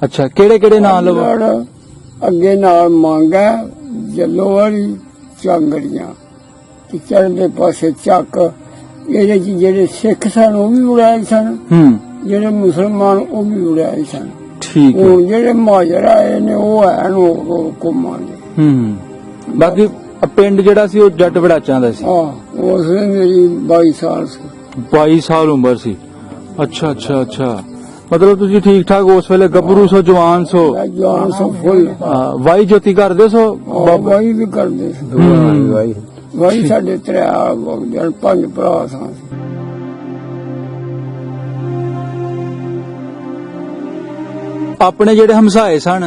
ਅੱਛਾ ਕਿਹੜੇ ਕਿਹੜੇ ਨਾਂ ਲਵੋ? ਅੱਗੇ ਨਾਲ ਮੰਗਾ ਜੱਲੋ ਵਾਲੀ ਚਾਂਗੜੀਆਂ ਤੇ ਚੜ੍ਹਦੇ ਪਾਸੇ ਚੱਕ। ਇਹਦੇ ਚ ਜਿਹੜੇ ਸਿੱਖ ਸਨ ਉਹ ਵੀ ਉਡਾਏ ਸਨ, ਜਿਹੜੇ ਮੁਸਲਮਾਨ ਉਹ ਵੀ ਉਡਾਏ ਸਨ। ਠੀਕ ਹੈ। ਹੁਣ ਜਿਹੜੇ ਮਾਜਰ ਆਏ ਨੇ ਉਹ ਐਨ ਹੁਕਮਾਂ ਦੇ। ਬਾਕੀ ਪਿੰਡ ਜਿਹੜਾ ਸੀ ਉਹ ਜੱਟ ਵੜਾਚਾਂ ਦਾ ਸੀ। ਉਸ ਵੇਲੇ ਮੇਰੀ 22 ਸਾਲ ਸੀ। 22 ਸਾਲ ਉਮਰ ਸੀ। ਅੱਛਾ ਅੱਛਾ ਅੱਛਾ, ਮਤਲਬ ਤੁਸੀਂ ਠੀਕ ਠਾਕ ਉਸ ਵੇਲੇ ਗੱਭਰੂ ਸੋ, ਜਵਾਨ ਸੋ? ਜਵਾਨ ਸੋ ਫੁੱਲ। ਵਾਈ ਜੋਤੀ ਕਰਦੇ ਸੋ? ਵਾਈ ਵੀ ਕਰਦੇ ਸੀ। ਵਾਈ ਸਾਡੇ 5 ਭਰਾ ਸਾਂ। ਆਪਣੇ ਜਿਹੜੇ ਹਮਸਾਏ ਸਨ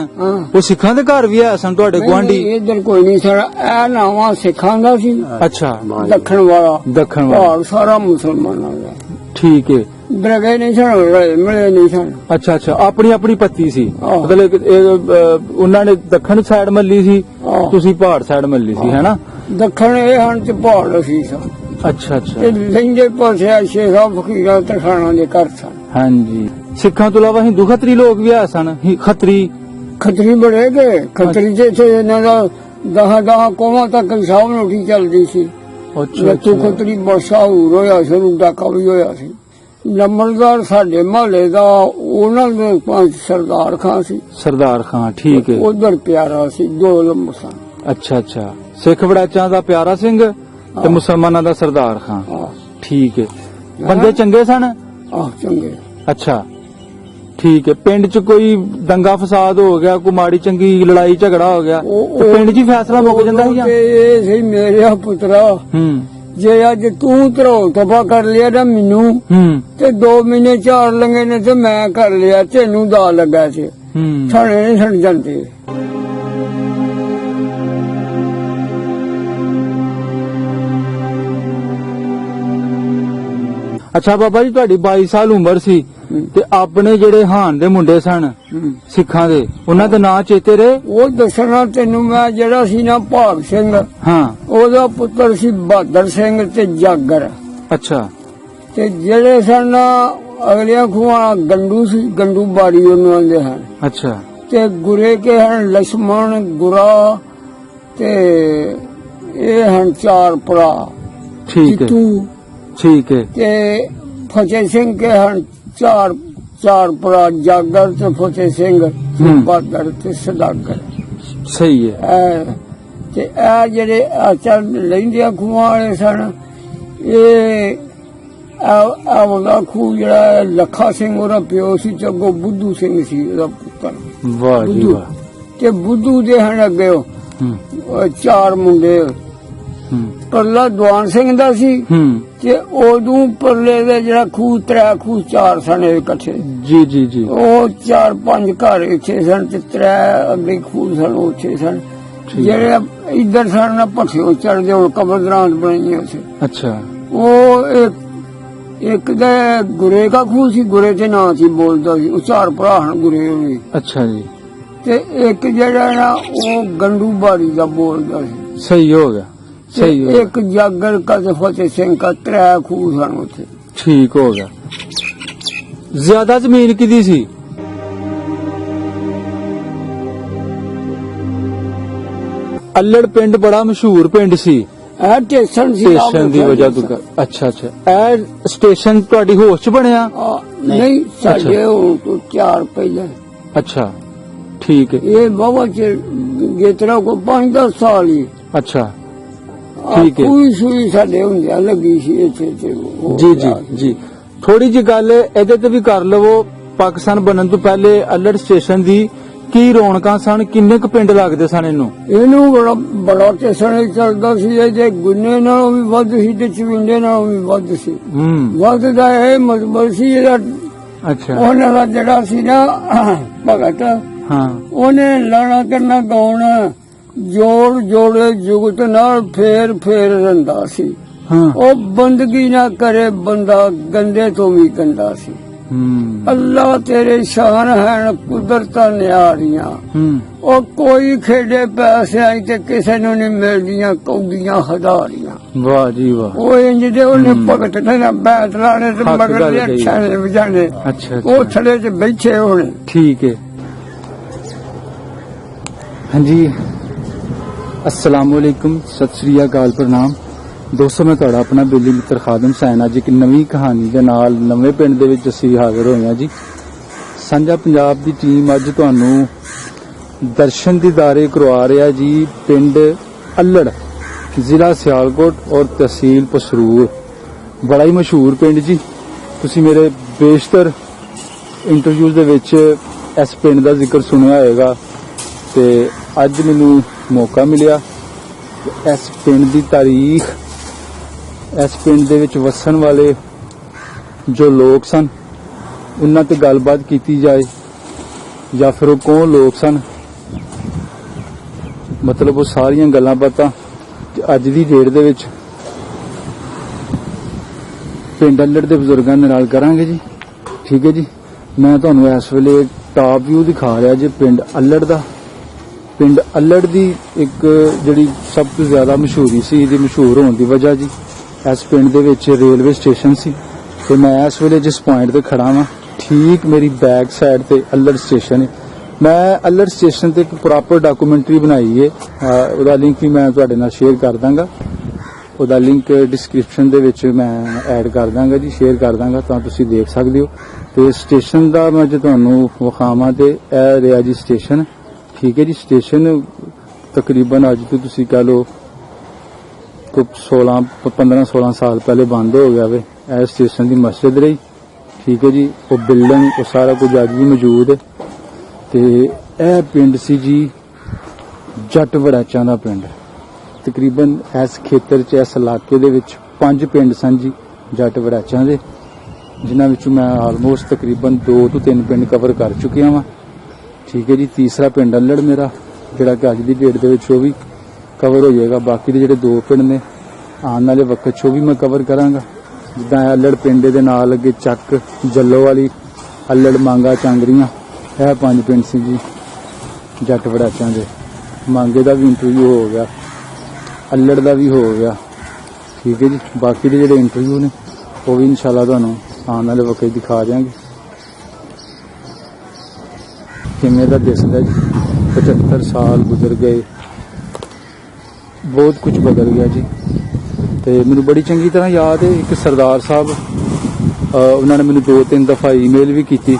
ਉਹ ਸਿੱਖਾਂ ਦੇ ਘਰ ਵੀ ਆਏ ਸਨ ਤੁਹਾਡੇ ਗੁਆਂਢੀ? ਇੱਧਰ ਕੋਈ ਨਹੀਂ ਸਰ, ਇਹ ਨਾਵਾਂ ਸਿੱਖਾਂ ਦਾ ਸੀ। ਅੱਛਾ, ਦੱਖਣ ਵਾਲਾ ਪਹਾੜ ਸਾਰਾ ਮੁਸਲਮਾਨਾਂ ਦਾ। ਠੀਕ ਹੈ। ਦਰਗੇ ਨਹੀਂ ਸਨ, ਮਿਲੇ ਨਹੀਂ ਸਨ। ਅੱਛਾ ਅੱਛਾ, ਆਪਣੀ ਆਪਣੀ ਪੱਤੀ ਸੀ, ਮਤਲਬ ਉਹਨਾਂ ਨੇ ਦੱਖਣ ਸਾਈਡ ਮੱਲੀ ਸੀ, ਤੁਸੀਂ ਪਹਾੜ ਸਾਈਡ ਮੱਲੀ ਸੀ, ਹੈ ਨਾ? ਦੱਖਣ ਇਹ ਹਨ ਤੇ ਪਹਾੜ ਸੀ ਸਨ। ਅੱਛਾ ਅੱਛਾ। ਲਹਿੰਦੇ ਪਾਸੇ ਸ਼ੇਖਾਂ ਫਕੀਰਾਂ ਤਰਖਾਨਾਂ ਦੇ ਘਰ ਸਨ। ਹਾਂਜੀ। ਸਿੱਖਾਂ ਤੋਂ ਇਲਾਵਾ ਹਿੰਦੂ ਖੱਤਰੀ ਲੋਕ ਵੀ ਆਏ ਸਨ? ਖੱਤਰੀ ਬੜੇ ਗਏ। ਖੱਤਰੀ ਚ ਇਹਨਾਂ ਦਾ 10 ਕੋਮਾਂ ਤੱਕ ਹਿਸਾਬ ਨੋਟੀ ਚੱਲਦੀ ਸੀ। ਲੱਤੂ ਖੱਤਰੀ ਮਸ਼ਹੂਰ ਹੋਇਆ ਸੀ, ਡਾਕਾ ਵੀ ਹੋਇਆ ਸੀ। ਲੰਬੜਦਾਰ ਸਾਡੇ ਮਹੱਲੇ ਦਾ ਉਹਨਾਂ ਦੇ 5 ਸਰਦਾਰ ਖਾਂ ਸੀ। ਸਰਦਾਰ ਖਾਂ, ਠੀਕ ਹੈ। ਉਧਰ ਪਿਆਰਾ ਸੀ, 2 ਲੰਬ ਸਨ। ਅੱਛਾ ਅੱਛਾ, ਸਿੱਖ ਵੜਾਚਾਂ ਦਾ ਪਿਆਰਾ ਸਿੰਘ ਤੇ ਮੁਸਲਮਾਨਾਂ ਦਾ ਸਰਦਾਰ ਖਾਂ। ਠੀਕ ਹੈ। ਬੰਦੇ ਚੰਗੇ ਸਨ? ਚੰਗੇ। ਅੱਛਾ ਠੀਕ ਹੈ। ਪਿੰਡ ਚ ਕੋਈ ਦੰਗਾ ਫਸਾਦ ਹੋ ਗਿਆ, ਕੋਈ ਮਾੜੀ ਚੰਗੀ ਲੜਾਈ ਝਗੜਾ ਹੋ ਗਿਆ, ਪਿੰਡ ਚ ਹੀ ਫੈਸਲਾ ਮੁੱਕ ਜਾਂਦਾ ਸੀ? ਇਹ ਸੀ ਮੇਰੇ ਪੁੱਤਰਾ, ਜੇ ਅੱਜ ਤੂੰ ਧਰੋਲ ਤਫਾ ਕਰ ਲਿਆ ਨਾ ਮੈਨੂੰ, ਤੇ 2 ਮਹੀਨੇ 4 ਲੰਗੇ ਨੇ ਤੇ ਮੈਂ ਕਰ ਲਿਆ, ਤੈਨੂੰ ਦਾ ਲੱਗਾ ਸੀ। ਥਾਣੇ ਨਹੀਂ ਛੱਡ ਜਾਂਦੇ। ਅੱਛਾ ਬਾਬਾ ਜੀ, ਤੁਹਾਡੀ 22 ਸਾਲ ਉਮਰ ਸੀ ਤੇ ਆਪਣੇ ਜਿਹੜੇ ਹਾਨ ਦੇ ਮੁੰਡੇ ਸਨ ਸਿੱਖਾਂ ਦੇ, ਉਹਨਾਂ ਦੇ ਨਾਂ ਚੇਤੇ ਰਹੇ? ਉਹ ਦੱਸਣਾ ਤੈਨੂੰ ਮੈਂ। ਜਿਹੜਾ ਸੀ ਨਾ ਭਾਗ ਸਿੰਘ, ਉਹਦਾ ਪੁੱਤਰ ਸੀ ਬਹਾਦਰ ਸਿੰਘ ਤੇ ਜਾਗਰ। ਅੱਛਾ। ਤੇ ਜਿਹੜੇ ਸਨ ਅਗਲੀਆਂ ਖੂਹਾਂ ਗੰਡੂ ਸੀ, ਗੰਡੂ ਬਾੜੀ ਉਹਨੂੰ ਆਂਦੇ ਹਨ। ਅੱਛਾ। ਤੇ ਗੁਰੇ ਕੇ ਹਨ ਲਛਮਣ, ਗੁਰਾ ਤੇ ਇਹ ਹਨ 4 ਭਰਾ। ਠੀਕ ਹੈ। ਠੀਕ ਹੈ। ਤੇ ਫਤਿਹ ਸਿੰਘ ਕੇ ਹਨ 4 ਭਰਾ, ਜਾਗਰ ਤੇ ਫਤਿਹ ਸਿੰਘ, ਬਹਾਦਰ ਤੇ ਸਦਾਗਰ। ਸਹੀ ਹੈ। ਤੇ ਇਹ ਜਿਹੜੇ ਚੱਲ ਲੈਂਦੀਆਂ ਖੂਹਾਂ ਵਾਲੇ ਸਨ, ਇਹ ਉਹਦਾ ਖੂਹ ਜਿਹੜਾ ਲੱਖਾ ਸਿੰਘ ਉਹਦਾ ਪਿਓ ਸੀ, ਤੇ ਅੱਗੋਂ ਬੁੱਧੂ ਸਿੰਘ ਸੀ ਉਹਦਾ ਪੁੱਤਰ। ਵਾਹ ਜੀ ਵਾਹ। ਤੇ ਬੁੱਧੂ ਦੇ ਹਨ ਅੱਗੇ 4 ਮੁੰਡੇ। ਪਰਲਾ ਦਵਾਨ ਸਿੰਘ ਦਾ ਸੀ, ਤੇ ਉਦੋਂ ਪਰਲੇ ਦੇ ਜਿਹੜਾ ਖੂਹ 3 ਖੂਹ 4 ਸਨ ਇਕੱਠੇ। ਜੀ ਜੀ ਜੀ। ਉਹ 4-5 ਘਰ ਇੱਥੇ ਸਨ ਤੇ 3 ਅੱਗੇ ਖੂਹ ਸਨ, ਉੱਥੇ ਸਨ। ਜਿਹੜੇ ਇੱਧਰ ਸਨ ਨਾ ਭੱਠਿਓ ਚੜਦੇ, ਹੁਣ ਕਬਰਸਤਾਨ ਬਣਾਈਆਂ ਸੀ। ਅੱਛਾ। ਉਹ ਇੱਕ ਦੇ ਗੁਰੇ ਦਾ ਖੂਹ ਸੀ, ਗੁਰੇ ਤੇ ਨਾਂ ਸੀ ਬੋਲਦਾ ਸੀ, ਉਹ 4 ਭਰਾ ਹਨ ਗੁਰੇ ਹੋਣੇ। ਅੱਛਾ ਜੀ। ਤੇ ਇੱਕ ਜਿਹੜਾ ਨਾ ਉਹ ਗੰਡੂ ਬਾੜੀ ਦਾ ਬੋਲਦਾ ਸੀ। ਸਹੀ ਹੋ ਗਿਆ। ਇੱਕ ਜਾਗਰ ਕਾ ਤੇ ਫਤਿਹ ਸਿੰਘ ਕਾ 3 ਖੂਹ ਸਨ ਉੱਥੇ। ਠੀਕ ਹੋ ਗਿਆ। ਜ਼ਿਆਦਾ ਜ਼ਮੀਨ ਕਿਹਦੀ ਸੀ? ਅੱਲੜ ਪਿੰਡ ਬੜਾ ਮਸ਼ਹੂਰ ਪਿੰਡ ਸੀ। ਇਹ ਸਟੇਸ਼ਨ ਦੀ ਵਜ੍ਹਾ ਤੋਂ। ਅੱਛਾ ਅੱਛਾ। ਇਹ ਸਟੇਸ਼ਨ ਤੁਹਾਡੀ ਹੋਸ਼ ਚ ਬਣਿਆ? ਨਹੀਂ, ਸਾਡੇ ਤੋਂ 4 ਪਹਿਲਾਂ। ਅੱਛਾ ਠੀਕ ਹੈ। ਇਹ ਬਾਬਾ ਚ ਗੇਤਰਾ ਕੋ 5-10 ਸਾਲ ਹੀ। ਅੱਛਾ ਠੀਕ ਹੈ। ਸੂਈ ਸਾਡੇ ਹੁੰਦਿਆਂ ਲੱਗੀ ਸੀ ਇੱਥੇ। ਜੀ ਜੀ ਜੀ। ਥੋੜੀ ਜਿਹੀ ਗੱਲ ਇਹਦੇ ਤੇ ਵੀ ਕਰ ਲਵੋ। ਪਾਕਿਸਤਾਨ ਬਣਨ ਤੋਂ ਪਹਿਲੇ ਅੱਲੜ ਸਟੇਸ਼ਨ ਦੀ ਕੀ ਰੌਣਕਾਂ ਸਨ? ਕਿੰਨੇ ਕੁ ਪਿੰਡ ਲੱਗਦੇ ਸਨ ਇਹਨੂੰ? ਬੜਾ ਸਟੇਸ਼ਨ ਚੱਲਦਾ ਸੀ। ਇਹਦੇ ਗੁੰਨੇ ਨਾਲੋਂ ਵੀ ਵੱਧ ਸੀ ਤੇ ਚਵਿੰਡੇ ਨਾਲੋਂ ਵੀ ਵੱਧ ਸੀ। ਵੱਧ ਦਾ ਇਹ ਮਤਲਬ ਸੀ ਇਹਦਾ। ਅੱਛਾ। ਉਹਨਾਂ ਦਾ ਜਿਹੜਾ ਸੀ ਨਾ ਭਗਤ, ਉਹਨੇ ਲਾਣਾ ਕਰਨਾ ਗਾਉਣਾ, ਜੋੜ ਜੋੜੇ ਜੁਗਤ ਨਾਲ ਫੇਰ ਰਹਿੰਦਾ ਸੀ। ਉਹ ਬੰਦਗੀ ਨਾ ਕਰੇ ਬੰਦਾ, ਗੰਦੇ ਤੋਂ ਵੀ ਗੰਦਾ ਸੀ। ਅੱਲਾ ਤੇਰੇ ਸ਼ਾਨ ਹੈ ਕੁਦਰਤਾਂ ਨਿਆਰੀਆਂ। ਉਹ ਕੋਈ ਖੇਡੇ ਪੈਸਿਆਂ ਤੇ ਕਿਸੇ ਨੂੰ ਨਹੀਂ ਮਿਲਦੀਆਂ ਕੌਡੀਆਂ ਹਜ਼ਾਰੀਆਂ। ਵਾਹ ਜੀ ਵਾਹ। ਉਹ ਇੰਜ ਦੇ ਉਹਨੇ ਭਗਤ ਨੇ ਬੈਠ ਲਾਣੇ ਤੇ ਮਗਰ ਦੇ ਅੱਛਾ ਵਜਾਣੇ। ਉਹ ਥੜੇ ਚ ਬੈਠੇ ਹੋਣੇ। ਠੀਕ ਹੈ। हाँ जी, अस्सलाम वालेकुम, सत श्री अकाल, प्रणाम दोस्तों। मैं ਤੁਹਾਡਾ ਆਪਣਾ ਬੇਲੀ ਮਿੱਤਰ ਖਾਦਮ ਸੈਨ ਅੱਜ ਇੱਕ ਨਵੀਂ ਕਹਾਣੀ ਦੇ ਨਾਲ ਨਵੇਂ ਪਿੰਡ ਦੇ ਵਿੱਚ ਅਸੀਂ ਹਾਜ਼ਰ ਹੋਏ ਹਾਂ ਜੀ। ਸਾਂਝਾ ਪੰਜਾਬ ਦੀ ਟੀਮ ਅੱਜ ਤੁਹਾਨੂੰ ਦਰਸ਼ਨ ਦੀਦਾਰੇ ਕਰਵਾ ਰਿਹਾ ਜੀ ਪਿੰਡ ਅੱਲੜ, ਜ਼ਿਲ੍ਹਾ ਸਿਆਲਕੋਟ ਔਰ ਤਹਿਸੀਲ ਪਸਰੂਰ। ਬੜਾ ਹੀ ਮਸ਼ਹੂਰ ਪਿੰਡ ਜੀ। ਤੁਸੀਂ ਮੇਰੇ ਬੇਸ਼ਤਰ ਇੰਟਰਵਿਊਜ਼ ਦੇ ਵਿੱਚ ਇਸ ਪਿੰਡ ਦਾ ਜ਼ਿਕਰ ਸੁਣਿਆ ਹੋਵੇਗਾ ਤੇ ਅੱਜ ਮੈਨੂੰ ਮੌਕਾ ਮਿਲਿਆ ਕਿ ਇਸ ਪਿੰਡ ਦੀ ਤਾਰੀਖ, ਇਸ ਪਿੰਡ ਦੇ ਵਿੱਚ ਵਸਣ ਵਾਲੇ ਜੋ ਲੋਕ ਸਨ ਉਹਨਾਂ ਤੇ ਗੱਲਬਾਤ ਕੀਤੀ ਜਾਏ, ਜਾਂ ਫਿਰ ਉਹ ਕੌਣ ਲੋਕ ਸਨ, ਮਤਲਬ ਉਹ ਸਾਰੀਆਂ ਗੱਲਾਂ ਬਾਤਾਂ ਅੱਜ ਦੀ ਡੇਟ ਦੇ ਵਿੱਚ ਪਿੰਡ ਅੱਲੜ ਦੇ ਬਜ਼ੁਰਗਾਂ ਦੇ ਨਾਲ ਕਰਾਂਗੇ ਜੀ। ਠੀਕ ਹੈ ਜੀ। ਮੈਂ ਤੁਹਾਨੂੰ ਇਸ ਵੇਲੇ ਟਾਪ ਵਿਊ ਦਿਖਾ ਰਿਹਾ ਜੀ ਪਿੰਡ ਅੱਲੜ ਦਾ। ਪਿੰਡ ਅੱਲੜ ਦੀ ਇੱਕ ਜਿਹੜੀ ਸਭ ਤੋਂ ਜ਼ਿਆਦਾ ਮਸ਼ਹੂਰੀ ਸੀ, ਇਹਦੀ ਮਸ਼ਹੂਰ ਹੋਣ ਦੀ ਵਜ੍ਹਾ ਜੀ ਇਸ ਪਿੰਡ ਦੇ ਵਿੱਚ ਰੇਲਵੇ ਸਟੇਸ਼ਨ ਸੀ ਤੇ ਮੈਂ ਇਸ ਵੇਲੇ ਜਿਸ ਪੁਆਇੰਟ ਤੇ ਖੜਾ ਵਾਂ ਠੀਕ ਮੇਰੀ ਬੈਕ ਸਾਈਡ ਤੇ ਅੱਲੜ ਸਟੇਸ਼ਨ ਹੈ। ਮੈਂ ਅੱਲੜ ਸਟੇਸ਼ਨ ਤੇ ਇੱਕ ਪ੍ਰੋਪਰ ਡਾਕੂਮੈਂਟਰੀ ਬਣਾਈ ਹੈ, ਉਹਦਾ ਲਿੰਕ ਵੀ ਮੈਂ ਤੁਹਾਡੇ ਨਾਲ ਸ਼ੇਅਰ ਕਰ ਦਾਂਗਾ। ਉਹਦਾ ਲਿੰਕ ਡਿਸਕ੍ਰਿਪਸ਼ਨ ਦੇ ਵਿੱਚ ਮੈਂ ਐਡ ਕਰ ਦਾਂਗਾ ਜੀ, ਸ਼ੇਅਰ ਕਰ ਦਾਂਗਾ ਤਾਂ ਤੁਸੀਂ ਦੇਖ ਸਕਦੇ ਹੋ। ਤੇ ਸਟੇਸ਼ਨ ਦਾ ਮੈਂ ਜੇ ਤੁਹਾਨੂੰ ਵਿਖਾਵਾਂ ਤੇ ਇਹ ਰਿਹਾ ਜੀ ਸਟੇਸ਼ਨ। ਠੀਕ ਹੈ ਜੀ। ਸਟੇਸ਼ਨ ਤਕਰੀਬਨ ਅੱਜ ਤੋਂ ਤੁਸੀਂ ਕਹ ਲਓ ਕੋਈ 15-16 ਸਾਲ ਪਹਿਲੇ ਬੰਦ ਹੋ ਗਿਆ ਵੇ। ਇਹ ਸਟੇਸ਼ਨ ਦੀ ਮਸਜਿਦ ਰਹੀ। ਠੀਕ ਹੈ ਜੀ। ਉਹ ਬਿਲਡਿੰਗ ਉਹ ਸਾਰਾ ਕੁਝ ਅੱਜ ਵੀ ਮੌਜੂਦ ਹੈ। ਤੇ ਇਹ ਪਿੰਡ ਸੀ ਜੀ ਜੱਟ ਵੜੈਚਾਂ ਦਾ ਪਿੰਡ। ਤਕਰੀਬਨ ਇਸ ਖੇਤਰ 'ਚ, ਇਸ ਇਲਾਕੇ ਦੇ ਵਿੱਚ 5 ਪਿੰਡ ਸਨ ਜੀ ਜੱਟ ਵੜੈਚਾਂ ਦੇ, ਜਿਨ੍ਹਾਂ ਵਿੱਚੋਂ ਮੈਂ ਆਲਮੋਸਟ ਤਕਰੀਬਨ 2 ਤੋਂ 3 ਪਿੰਡ ਕਵਰ ਕਰ ਚੁੱਕਿਆ ਵਾਂ। ਠੀਕ ਹੈ ਜੀ। ਤੀਸਰਾ ਪਿੰਡ ਅੱਲੜ ਮੇਰਾ, ਜਿਹੜਾ ਕਿ ਅੱਜ ਦੀ ਡੇਟ ਦੇ ਵਿੱਚ ਉਹ ਵੀ ਕਵਰ ਹੋ ਜਾਏਗਾ। ਬਾਕੀ ਦੇ ਜਿਹੜੇ 2 ਪਿੰਡ ਨੇ ਆਉਣ ਵਾਲੇ ਵਕਤ 'ਚ ਉਹ ਵੀ ਮੈਂ ਕਵਰ ਕਰਾਂਗਾ। ਜਿੱਦਾਂ ਅੱਲੜ ਪਿੰਡ ਦੇ ਨਾਲ ਅੱਗੇ ਚੱਕ, ਜੱਲੋ ਵਾਲੀ, ਅੱਲੜ, ਮਾਂਗਾ, ਚਾਂਗਰੀਆਂ, ਇਹ 5 ਪਿੰਡ ਸੀ ਜੀ ਜੱਟ ਵੜੈਚਾਂ ਦੇ। ਮਾਂਗੇ ਦਾ ਵੀ ਇੰਟਰਵਿਊ ਹੋ ਗਿਆ, ਅੱਲੜ ਦਾ ਵੀ ਹੋ ਗਿਆ। ਠੀਕ ਹੈ ਜੀ। ਬਾਕੀ ਦੇ ਜਿਹੜੇ ਇੰਟਰਵਿਊ ਨੇ ਉਹ ਵੀ ਇਨਸ਼ਾਅੱਲਾ ਤੁਹਾਨੂੰ ਆਉਣ ਵਾਲੇ ਵਕਤ ਦਿਖਾ ਦਿਆਂਗੇ ਕਿਵੇਂ ਦਾ ਦਿਸਦਾ ਜੀ। 75 ਸਾਲ ਗੁਜ਼ਰ ਗਏ, ਬਹੁਤ ਕੁਝ ਬਦਲ ਗਿਆ ਜੀ। ਤੇ ਮੈਨੂੰ ਬੜੀ ਚੰਗੀ ਤਰ੍ਹਾਂ ਯਾਦ ਹੈ ਇੱਕ ਸਰਦਾਰ ਸਾਹਿਬ, ਉਹਨਾਂ ਨੇ ਮੈਨੂੰ 2-3 ਦਫਾ ਈਮੇਲ ਵੀ ਕੀਤੀ।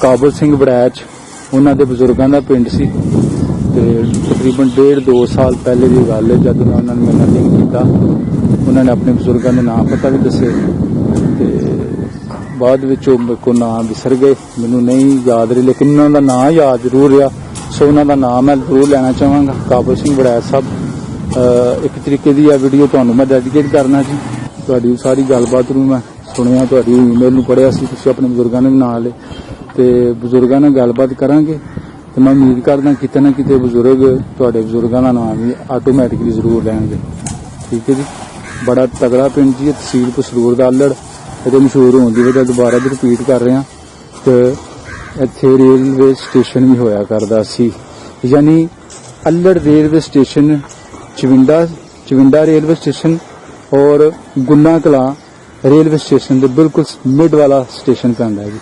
ਕਾਬਲ ਸਿੰਘ ਵੜੈਚ ਉਹਨਾਂ ਦੇ ਬਜ਼ੁਰਗਾਂ ਦਾ ਪਿੰਡ ਸੀ ਤੇ ਤਕਰੀਬਨ 1.5-2 ਸਾਲ ਪਹਿਲੇ ਦੀ ਗੱਲ ਹੈ ਜਦ ਉਹਨਾਂ ਨੇ ਮੇਰੇ ਨਾਲ ਲਿੰਕ ਕੀਤਾ। ਉਹਨਾਂ ਨੇ ਆਪਣੇ ਬਜ਼ੁਰਗਾਂ ਦੇ ਨਾਮ ਪਤਾ ਵੀ ਦੱਸੇ ਤੇ ਬਾਅਦ ਵਿੱਚ ਉਹ ਮੇਰੇ ਕੋਲ ਨਾਮ ਵਿਸਰ ਗਏ, ਮੈਨੂੰ ਨਹੀਂ ਯਾਦ ਰਹੀ, ਲੇਕਿਨ ਉਹਨਾਂ ਦਾ ਨਾਮ ਯਾਦ ਜ਼ਰੂਰ ਰਿਹਾ। ਸੋ ਉਹਨਾਂ ਦਾ ਨਾਮ ਮੈਂ ਜ਼ਰੂਰ ਲੈਣਾ ਚਾਹਾਂਗਾ, ਕਾਬਲ ਸਿੰਘ ਵੜੈਚ ਸਾਹਿਬ। ਇੱਕ ਤਰੀਕੇ ਦੀ ਇਹ ਵੀਡੀਓ ਤੁਹਾਨੂੰ ਮੈਂ ਡੈਡੀਕੇਟ ਕਰਨਾ ਜੀ। ਤੁਹਾਡੀ ਸਾਰੀ ਗੱਲਬਾਤ ਨੂੰ ਮੈਂ ਸੁਣਿਆ, ਤੁਹਾਡੀ ਈਮੇਲ ਨੂੰ ਪੜ੍ਹਿਆ ਸੀ, ਤੁਸੀਂ ਆਪਣੇ ਬਜ਼ੁਰਗਾਂ ਦੇ ਨਾਲ ਲਏ ਤੇ ਬਜ਼ੁਰਗਾਂ ਨਾਲ ਗੱਲਬਾਤ ਕਰਾਂਗੇ ਤੇ ਮੈਂ ਉਮੀਦ ਕਰਦਾ ਕਿਤੇ ਨਾ ਕਿਤੇ ਬਜ਼ੁਰਗ ਤੁਹਾਡੇ ਬਜ਼ੁਰਗਾਂ ਦਾ ਨਾਮ ਵੀ ਆਟੋਮੈਟਿਕਲੀ ਜ਼ਰੂਰ ਲੈਣਗੇ। ਠੀਕ ਹੈ ਜੀ। ਬੜਾ ਤਗੜਾ ਪਿੰਡ ਜੀ, ਤਹਿਸੀਲ ਪਸਰੂਰ ਦਾ ਅੱਲੜ। ਇਹਦੇ ਮਸ਼ਹੂਰ ਹੋਣ ਦੀ ਵਜ੍ਹਾ ਦੁਬਾਰਾ ਵੀ ਰਿਪੀਟ ਕਰ ਰਿਹਾ ਤੇ ਇੱਥੇ ਰੇਲਵੇ ਸਟੇਸ਼ਨ ਵੀ ਹੋਇਆ ਕਰਦਾ ਸੀ, ਯਾਨੀ Allar railway station, Chawinda railway station ਔਰ ਗੁੰਨਾ ਕਲਾਂ ਰੇਲਵੇ ਸਟੇਸ਼ਨ ਦੇ ਬਿਲਕੁਲ ਮਿਡ ਵਾਲਾ ਸਟੇਸ਼ਨ ਪੈਂਦਾ ਹੈ ਜੀ।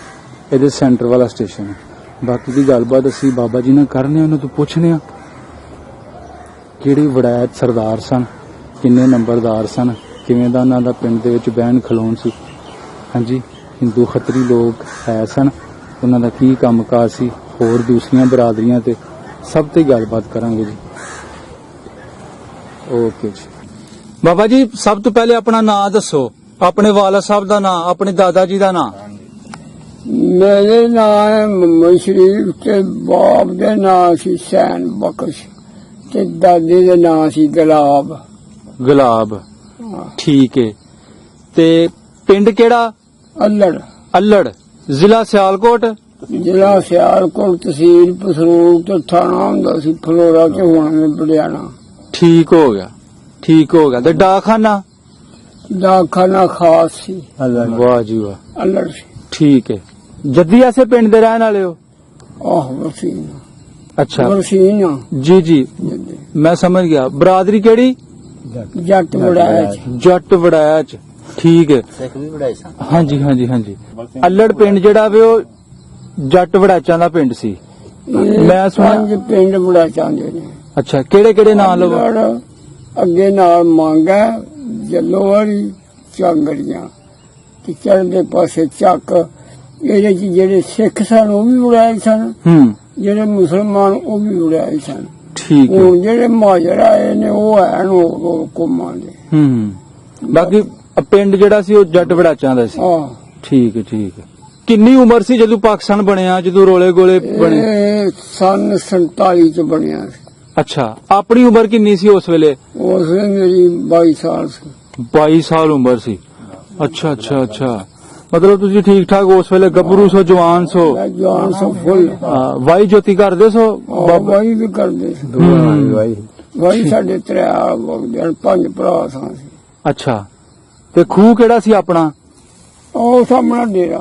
ਇਹਦੇ ਸੈਂਟਰ ਵਾਲਾ ਸਟੇਸ਼ਨ ਹੈ। ਬਾਕੀ ਦੀ ਗੱਲਬਾਤ ਅਸੀਂ ਬਾਬਾ ਜੀ ਨਾਲ ਕਰਨੇ, ਉਹਨਾਂ ਤੋਂ ਪੁੱਛਨੇ ਆ ਕਿਹੜੀ ਵੜੈਤ ਸਰਦਾਰ ਸਨ, ਕਿੰਨੇ ਨੰਬਰਦਾਰ ਸਨ, ਕਿਵੇਂ ਦਾ ਉਹਨਾਂ ਦਾ ਪਿੰਡ ਦੇ ਵਿੱਚ ਬਹਿਣ ਖਲੋਣ ਸੀ। ਹਾਂਜੀ, ਹਿੰਦੂ ਖੱਤਰੀ ਲੋਕ ਹੈ ਸਨ, ਉਹਨਾਂ ਦਾ ਕੀ ਕੰਮਕਾਜ ਸੀ, ਹੋਰ ਦੂਸਰੀਆਂ ਬਰਾਦਰੀਆਂ ਤੇ ਸਭ ਤੇ ਗੱਲਬਾਤ ਕਰਾਂਗੇ ਜੀ। ਓਕੇ ਜੀ। ਬਾਬਾ ਜੀ ਸਭ ਤੋਂ ਪਹਿਲੇ ਆਪਣਾ ਨਾਮ ਦੱਸੋ, ਆਪਣੇ ਵਾਲਾ ਸਾਹਿਬ ਦਾ ਨਾਮ, ਆਪਣੇ ਦਾਦਾ ਜੀ ਦਾ ਨਾਮ। ਮੇਰੇ ਨਾਮ ਹੈ ਮੁਹੰਮਦ ਸ਼ਰੀਫ ਤੇ ਬਾਪ ਦੇ ਨਾਮ ਸੀ ਸੈਨ ਬਖਸ਼ ਤੇ ਦਾਦੀ ਦੇ ਨਾਮ ਸੀ ਗੁਲਾਬ। ਠੀਕ ਹੈ। ਤੇ ਪਿੰਡ ਕਿਹੜਾ? ਅੱਲੜ, ਜ਼ਿਲ੍ਹਾ ਸਿਆਲਕੋਟ, ਤਹਿਸੀਲ ਪਸਰੂਰ ਤੇ ਥਾਣਾ ਹੁੰਦਾ ਸੀ ਫਲੋਰਾ ਚ, ਹੁਣ ਪਟਿਆਲਾ। ਠੀਕ ਹੋ ਗਿਆ ਤੇ ਡਾਕਖਾਨਾ ਖਾਸ ਸੀ। ਵਾਹ ਜੀ ਵਾਹ। ਅੱਲੜ ਸੀ। ਠੀਕ ਹੈ। ਜੱਦੀ ਐਸੇ ਪਿੰਡ ਦੇ ਰਹਿਣ ਵਾਲੇ ਹੋ? ਆਹ ਵਰਸੀਨ। ਅੱਛਾ ਵਰਸੀਨ ਜੀ ਮੈਂ ਸਮਝ ਗਿਆ। ਬਰਾਦਰੀ ਕਿਹੜੀ? ਜੱਟ ਵੜੈਚ। ਠੀਕ ਹੈ। ਹਾਂਜੀ। ਅੱਲੜ ਪਿੰਡ ਜਿਹੜਾ ਵੇ ਉਹ ਜੱਟ ਵੜੈਚਾਂ ਦਾ ਪਿੰਡ ਸੀ। ਮੈਂ ਸੁਣਿਆ 5 ਪਿੰਡ ਬੜਾ ਚਾਹੁੰਦੇ ਨੇ। ਅੱਛਾ, ਕਿਹੜੇ ਕਿਹੜੇ ਨਾਂ ਲਵੋ? ਅੱਗੇ ਨਾਲ ਮੰਗਾ, ਜੱਲੋਵਾਲੀ, ਚਾਂਗੜੀਆਂ ਤੇ ਚੜ੍ਹਦੇ ਪਾਸੇ ਚੱਕ। ਇਹਦੇ ਚ ਜਿਹੜੇ ਸਿੱਖ ਸਨ ਉਹ ਵੀ ਉਡਾਏ ਸਨ, ਜਿਹੜੇ ਮੁਸਲਮਾਨ ਉਹ ਵੀ ਉਡਾਏ ਸਨ। ਠੀਕ ਹੈ। ਹੁਣ ਜਿਹੜੇ ਮਹਾਜਰ ਆਏ ਨੇ ਉਹ ਐਨ ਕੌਮਾਂ ਦੇ। ਬਾਕੀ ਪਿੰਡ ਜਿਹੜਾ ਸੀ ਉਹ ਜੱਟ ਵੜਾਚਾਂ ਦਾ ਸੀ। ਆਹ ਠੀਕ ਹੈ, ਠੀਕ ਹੈ। ਕਿੰਨੀ ਉਮਰ ਸੀ ਜਦੋਂ ਪਾਕਿਸਤਾਨ ਬਣਿਆ, ਜਦੋਂ ਰੋਲੇ ਗੋਲੇ ਬਣੇ? ਇਹ ਸਨ 47 ਚ ਬਣਿਆ ਸੀ। ਅੱਛਾ, ਆਪਣੀ ਉਮਰ ਕਿੰਨੀ ਸੀ ਉਸ ਵੇਲੇ? ਉਸ ਵੇਲੇ ਮੇਰੀ 22 ਸਾਲ ਸੀ। 22 ਸਾਲ ਉਮਰ ਸੀ। ਅੱਛਾ ਅੱਛਾ ਅੱਛਾ, ਮਤਲਬ ਤੁਸੀਂ ਠੀਕ ਠਾਕ ਉਸ ਵੇਲੇ ਗੱਭਰੂ ਸੋ, ਜਵਾਨ ਸੋ? ਮੈਂ ਜਵਾਨ ਸੋ ਫੁੱਲ। ਵਾਈ ਜੋਤੀ ਕਰਦੇ ਸੋ? ਵਾਈ ਵੀ ਕਰਦੇ ਸੀ। ਵਾਈ ਸਾਡੇ 3 5 ਭਰਾ ਸਾਂ ਸੀ। ਅੱਛਾ, ਤੇ ਖੂਹ ਕਿਹੜਾ ਸੀ ਆਪਣਾ? ਉਹ ਸਾਹਮਣਾ ਡੇਰਾ।